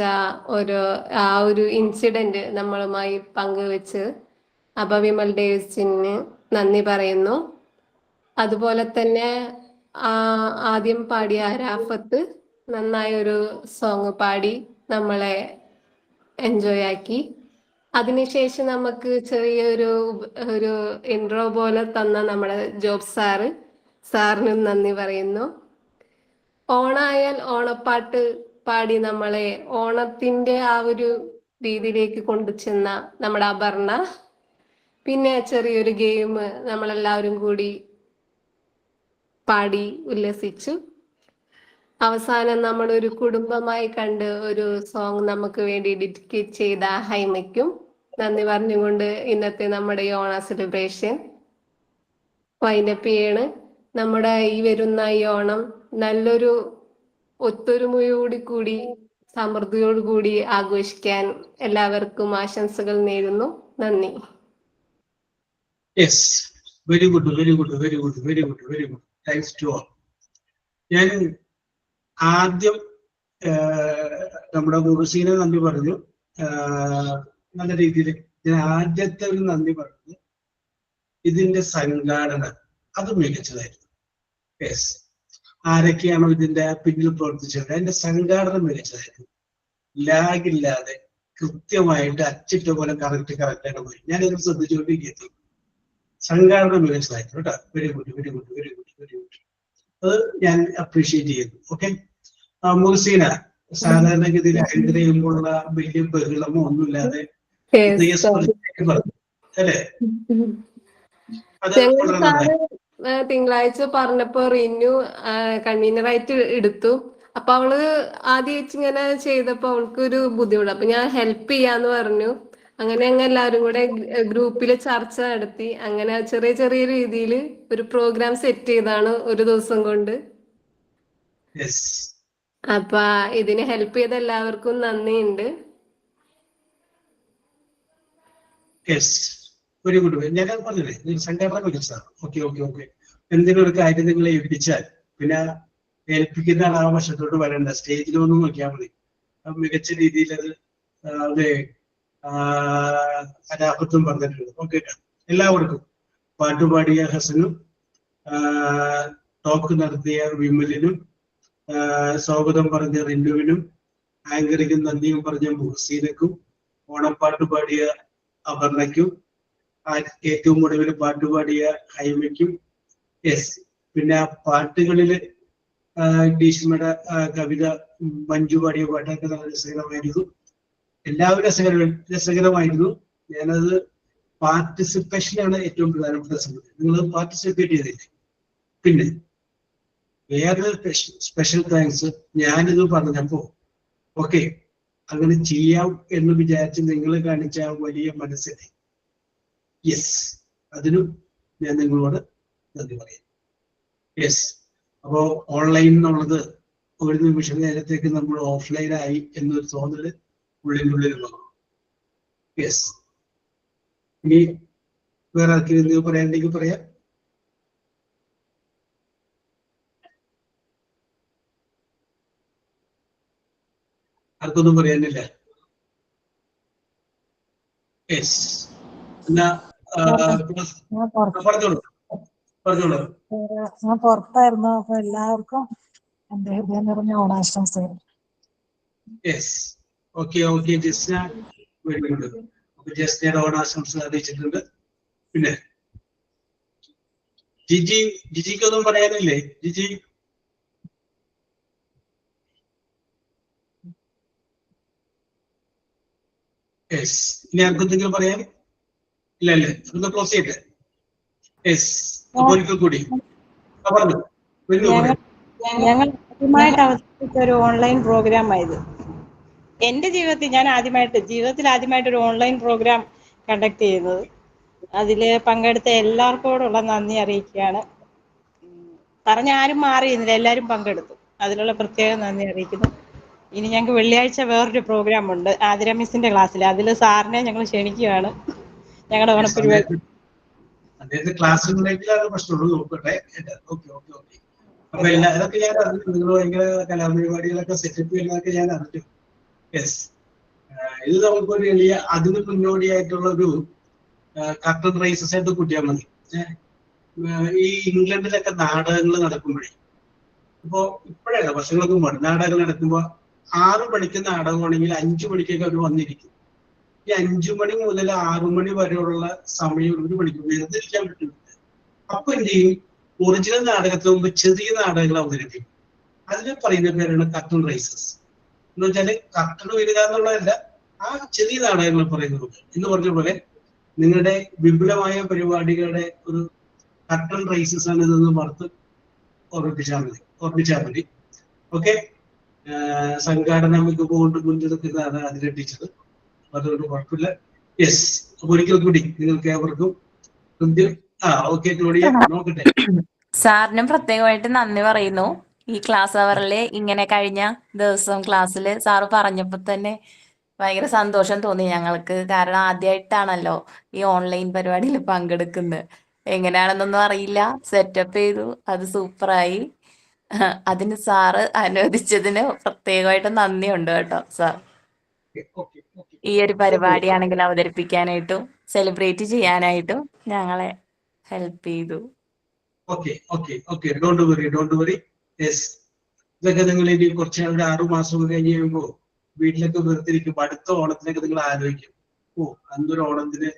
ഒരു ഇൻസിഡന്റ് നമ്മളുമായി പങ്കുവെച്ച് അപ്പൊ വിമൽ ഡേവിസിന് നന്ദി പറയുന്നു. അതുപോലെ തന്നെ ആദ്യം പാടിയ രാഫത്ത് നന്നായി ഒരു സോങ് പാടി നമ്മളെ എൻജോയ് ആക്കി. അതിനുശേഷം നമുക്ക് ചെറിയൊരു ഇൻട്രോ പോലെ തന്ന നമ്മുടെ ജോബ് സാറിനും നന്ദി പറയുന്നു. ഓണായാൽ ഓണപ്പാട്ട് പാടി നമ്മളെ ഓണത്തിന്റെ ആ ഒരു രീതിയിലേക്ക് കൊണ്ടുചെന്ന നമ്മുടെ അപർണ, പിന്നെ ചെറിയൊരു ഗെയിം നമ്മളെല്ലാവരും കൂടി പാടി ഉല്ലസിച്ചു. അവസാനം നമ്മളൊരു കുടുംബമായി കണ്ട് ഒരു സോങ് നമുക്ക് വേണ്ടി ഡെഡിക്കേറ്റ് ചെയ്ത ഹൈമയ്ക്കും നന്ദി പറഞ്ഞുകൊണ്ട് ഇന്നത്തെ നമ്മുടെ ഈ ഓണ സെലിബ്രേഷൻ വൈൻഡപ്പ് ചെയ്യാണ്. നമ്മുടെ ഈ വരുന്ന ഈ ഓണം നല്ലൊരു ഒത്തൊരുമയോടുകൂടി സമൃദ്ധിയോടുകൂടി ആഘോഷിക്കാൻ എല്ലാവർക്കും ആശംസകൾ നേരുന്നു. നന്ദി. Yes, very good very good very good very good very good. Thanks to all. ഞാൻ ആദ്യം നമ്മുടെ മുഹസീനെ നന്ദി പറഞ്ഞു. നല്ല രീതിയിൽ ഞാൻ ആദ്യത്തെ ഒരു നന്ദി പറഞ്ഞു. ഇതിന്റെ സംഘാടന അത് മികച്ചതായിരുന്നു. യെസ്, ആരൊക്കെയാണോ ഇതിന്റെ പിന്നിൽ പ്രവർത്തിച്ചത് അതിന്റെ സംഘാടനം മികച്ചതായിരുന്നു. ലാഗില്ലാതെ കൃത്യമായിട്ട് അച്ചിട്ട പോലെ കറക്റ്റായിട്ട് പോയി. ഞാനിത് ശ്രദ്ധിച്ചുകൊണ്ടിരിക്കുന്നു. സംഘാടനം മികച്ചതായിരുന്നു കേട്ടോ. Very good very good very good very good. അത് ഞാൻ അപ്രീഷിയേറ്റ് ചെയ്യുന്നു. ഓക്കെ, മുഹസീന സാധാരണഗതിയിൽ ഹൈദർ ചെയ്യുമ്പോഴുള്ള വലിയ ബഹളമോ ഒന്നുമില്ലാതെ അല്ലേ? അത് വളരെ നന്നായി. തിങ്കളാഴ്ച പറഞ്ഞപ്പോ റിന്യു കൺവീനറായിട്ട് എടുത്തു. അപ്പൊ അവള് ആദ്യം ഇങ്ങനെ ചെയ്തപ്പോ അവൾക്കൊരു ബുദ്ധിമുട്ട്. അപ്പൊ ഞാൻ ഹെൽപ്പ് ചെയ്യാന്ന് പറഞ്ഞു. അങ്ങനെ ഞങ്ങൾ എല്ലാവരും കൂടെ ഗ്രൂപ്പിൽ ചർച്ച നടത്തി. അങ്ങനെ ചെറിയ ചെറിയ രീതിയിൽ ഒരു പ്രോഗ്രാം സെറ്റ് ചെയ്താണ് ഒരു ദിവസം കൊണ്ട്. അപ്പൊ ഇതിന് ഹെൽപ്പ് ചെയ്ത എല്ലാവർക്കും നന്ദിയുണ്ട്. Very good. ഞാൻ പറഞ്ഞില്ലേ സംഘടന സാർ. ഓക്കെ. എന്തെങ്കിലും ഒരു കാര്യം നിങ്ങളെ ഏൽപ്പിച്ചാൽ പിന്നെ ഏൽപ്പിക്കുന്ന ആ വശത്തോട്ട് വരണ്ട, സ്റ്റേജിലൊന്നും നോക്കിയാൽ മതി. മികച്ച രീതിയിൽ അത് അനാപത്തും പറഞ്ഞിട്ടുണ്ട്. ഓക്കെ, എല്ലാവർക്കും പാട്ടുപാടിയ ഹസനും ടോക്ക് നടത്തിയ വിമലിനും സ്വാഗതം പറഞ്ഞ റിന്നുവിനും ആങ്കറിക്കും നന്ദിയും പറഞ്ഞ മുഹസീനക്കും ഓണപ്പാട്ട് പാടിയ അപർണയ്ക്കും ഏറ്റവും ഒടുവിൽ പാട്ടുപാടിയ ഹൈമയ്ക്കും പിന്നെ ആ പാട്ടുകളില് ഭീഷ്മയുടെ കവിത മഞ്ജു പാടിയ പാട്ടൊക്കെ നല്ല രസകരമായിരുന്നു. എല്ലാവരും രസകരമായിരുന്നു. ഞാനത് പാർട്ടിസിപ്പേഷനാണ് ഏറ്റവും പ്രധാനപ്പെട്ട സംഗതി. നിങ്ങൾ പാർട്ടിസിപ്പേറ്റ് ചെയ്തില്ലേ? പിന്നെ വേറൊരു സ്പെഷ്യൽ താങ്ക്സ്. ഞാനിത് പറഞ്ഞപ്പോ ഓക്കെ അങ്ങനെ ചെയ്യാം എന്ന് വിചാരിച്ച് നിങ്ങൾ കാണിച്ച വലിയ മനസ്സിനെ അതിനും ഞാൻ നിങ്ങളോട് നന്ദി പറയാം. അപ്പോ ഓൺലൈൻ എന്നുള്ളത് ഒരു നിമിഷ നേരത്തേക്ക് നമ്മൾ ഓഫ്ലൈനായി എന്നൊരു തോന്നല് ഉള്ളിനുള്ളിൽ വന്നു. ഇനി വേറെ ആർക്കെങ്കിലും പറയാനുണ്ടെങ്കിൽ പറയാം. ആർക്കൊന്നും പറയാനില്ല. എന്നാ പറഞ്ഞോളൂ. ഞാൻ പുറത്തായിരുന്നു. അപ്പൊ എല്ലാവർക്കും എന്റെ ഹൃദയം നിറഞ്ഞ ഓണാശംസകൾ. Okay Jasna very good. ജസ്നയുടെ ഓണാശംസ അറിയിച്ചിട്ടുണ്ട്. പിന്നെ ജിജിക്കൊന്നും പറയാനില്ലേ? ജിജി ഇനി ആർക്കെന്തെങ്കിലും പറയാൻ ഇല്ലല്ലേ? അതൊന്ന് ക്ലോസ് ചെയ്യട്ടെ. ഒരിക്കൽ കൂടി പറഞ്ഞു. ഞങ്ങൾ ആദ്യമായിട്ട് അവതരിപ്പിച്ച ഒരു ഓൺലൈൻ പ്രോഗ്രാം ആയത്. എന്റെ ജീവിതത്തിൽ ആദ്യമായിട്ട് ഒരു ഓൺലൈൻ പ്രോഗ്രാം കണ്ടക്ട് ചെയ്യുന്നത്. അതില് പങ്കെടുത്ത എല്ലാവർക്കോടുള്ള നന്ദി അറിയിക്കുകയാണ്. പറഞ്ഞ ആരും മാറിയിരുന്നില്ല, എല്ലാവരും പങ്കെടുത്തു. അതിലുള്ള പ്രത്യേക നന്ദി അറിയിക്കുന്നു. ഇനി ഞങ്ങൾക്ക് വെള്ളിയാഴ്ച വേറൊരു പ്രോഗ്രാം ഉണ്ട് ആതിര മിസ്സിന്റെ ക്ലാസ്സിൽ. അതിൽ സാറിനെ ഞങ്ങൾ ക്ഷണിക്കുകയാണ്. ഞങ്ങളുടെ ഓണപ്പരിപാടി ക്ലാസ്സുകളിലേക്കാണ് പ്രശ്നമുള്ളൂ. നോക്കട്ടെ. അപ്പൊ അതൊക്കെ ഞാൻ അറിഞ്ഞു. നിങ്ങൾ ഭയങ്കര കലാപരിപാടികളൊക്കെ സെറ്റപ്പ് ചെയ്യുന്നതൊക്കെ ഞാൻ അറിഞ്ഞു. ഇത് നമുക്കൊരു വലിയ അതിന് മുന്നോടിയായിട്ടുള്ള ഒരു കർട്ടൻ റൈസസ് ആയിട്ട് കൂട്ടിയാൽ മതി. ഈ ഇംഗ്ലണ്ടിലൊക്കെ നാടകങ്ങൾ നടക്കുമ്പോഴേ, ഇപ്പോ ഇപ്പോഴല്ല വർഷങ്ങൾക്ക് മുമ്പ് നാടകങ്ങൾ നടക്കുമ്പോ 6 മണിക്ക് നാടകമാണെങ്കിൽ 5 മണിക്കൊക്കെ അവർ വന്നിരിക്കും. ഈ 5 മണി മുതൽ 6 മണി വരെയുള്ള സമയം 1 മണിക്കൂർ വെറുതെയിരിക്കാൻ പറ്റുന്നില്ല. അപ്പൊ എന്ത് ചെയ്യും? ഒറിജിനൽ നാടകത്തിന് മുമ്പ് ചെറിയ നാടകങ്ങൾ അവതരിപ്പിക്കും. അതിന് പറയുന്ന പേരാണ് കർട്ടൻ റൈസസ്. എന്ന് വെച്ചാല് കർട്ടൻ വരിക എന്നുള്ളതല്ല, ആ ചെറിയ നാടകങ്ങൾ പറയുന്നത് എന്ന് പറഞ്ഞ പോലെ നിങ്ങളുടെ വിപുലമായ പരിപാടികളുടെ ഒരു കർട്ടൻ റൈസസ് ആണ് ഇതെന്ന് പറഞ്ഞ് ഓർമ്മിച്ചാൽ മതി. ഓക്കെ, സംഘാടന മികവ് കൊണ്ട് മുൻനിർത്തുന്നതാണ് അതിലെത്തിച്ചത്. അതുകൊണ്ട് കുഴപ്പമില്ല. അപ്പൊ ഒരിക്കൽ കൂടി നിങ്ങൾക്ക് ഏവർക്കും നോക്കട്ടെ. സാറിനും പ്രത്യേകമായിട്ട് നന്ദി പറയുന്നു. ഈ ക്ലാസ് അവറിൽ ഇങ്ങനെ കഴിഞ്ഞ ദിവസം ക്ലാസ്സിൽ സാറ് പറഞ്ഞപ്പോൾ തന്നെ ഭയങ്കര സന്തോഷം തോന്നി ഞങ്ങൾക്ക്. കാരണം ആദ്യമായിട്ടാണല്ലോ ഈ ഓൺലൈൻ പരിപാടിയിൽ പങ്കെടുക്കുന്നത്. എങ്ങനെയാണെന്നൊന്നും അറിയില്ല, സെറ്റപ്പ് ചെയ്തു, അത് സൂപ്പറായി. അതിന് സാറ് അനുവദിച്ചതിന് പ്രത്യേകമായിട്ട് നന്ദിയുണ്ട് കേട്ടോ സാർ. ഈ ഒരു പരിപാടിയാണെങ്കിൽ അവതരിപ്പിക്കാനായിട്ടും സെലിബ്രേറ്റ് ചെയ്യാനായിട്ടും ഞങ്ങളെ ഹെൽപ്പ് ചെയ്തു. Don't worry. ഇതൊക്കെ നിങ്ങൾ ഇനി കുറച്ച് 6 മാസം കഴിഞ്ഞ് കഴിയുമ്പോ വീട്ടിലൊക്കെ വെറുതിരിക്കും. അടുത്ത ഓണത്തിനൊക്കെ നിങ്ങൾ ആലോചിക്കും, അന്നൊരു ഓണത്തിന്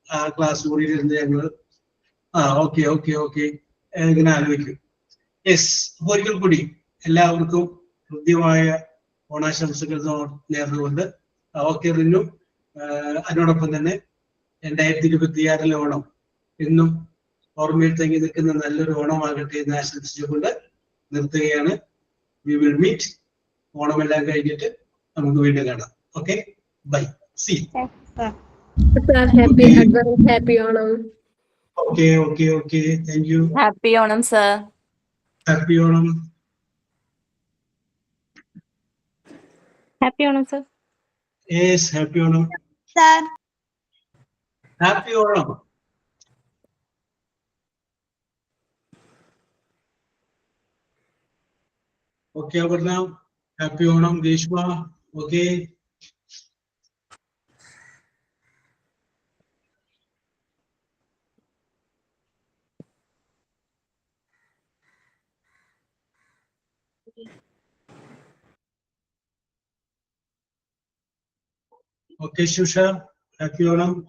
ആ ക്ലാസ് മുറിയിലിരുന്ന് ഞങ്ങൾ ഓക്കെ ഇങ്ങനെ ആലോചിക്കും. അപ്പൊ ഒരിക്കൽ കൂടി എല്ലാവർക്കും ഹൃദ്യമായ ഓണാശംസകൾ നേർന്നുകൊണ്ട് റിന്നു, അതിനോടൊപ്പം തന്നെ 2026 ഓണം എന്നും ഓർമ്മയിൽ തങ്ങി നിൽക്കുന്ന നല്ലൊരു ഓണമാകട്ടെ എന്ന് ആശംസിച്ചുകൊണ്ട് നിർത്തുകയാണ്. We will meet. ഓണമെല്ലാം കഴിഞ്ഞിട്ട് നമുക്ക് വീണ്ടും കാണാം. Okay, bye. See. Sir. Sir, happy advance, happy Onam. Okay. Thank you. Happy Onam sir. Happy Onam. Happy Onam sir. Yes, happy Onam. Sir. Happy Onam. Okay, Abarna. Happy Onam, Grishma. Okay. Okay, Shusha. Happy Onam.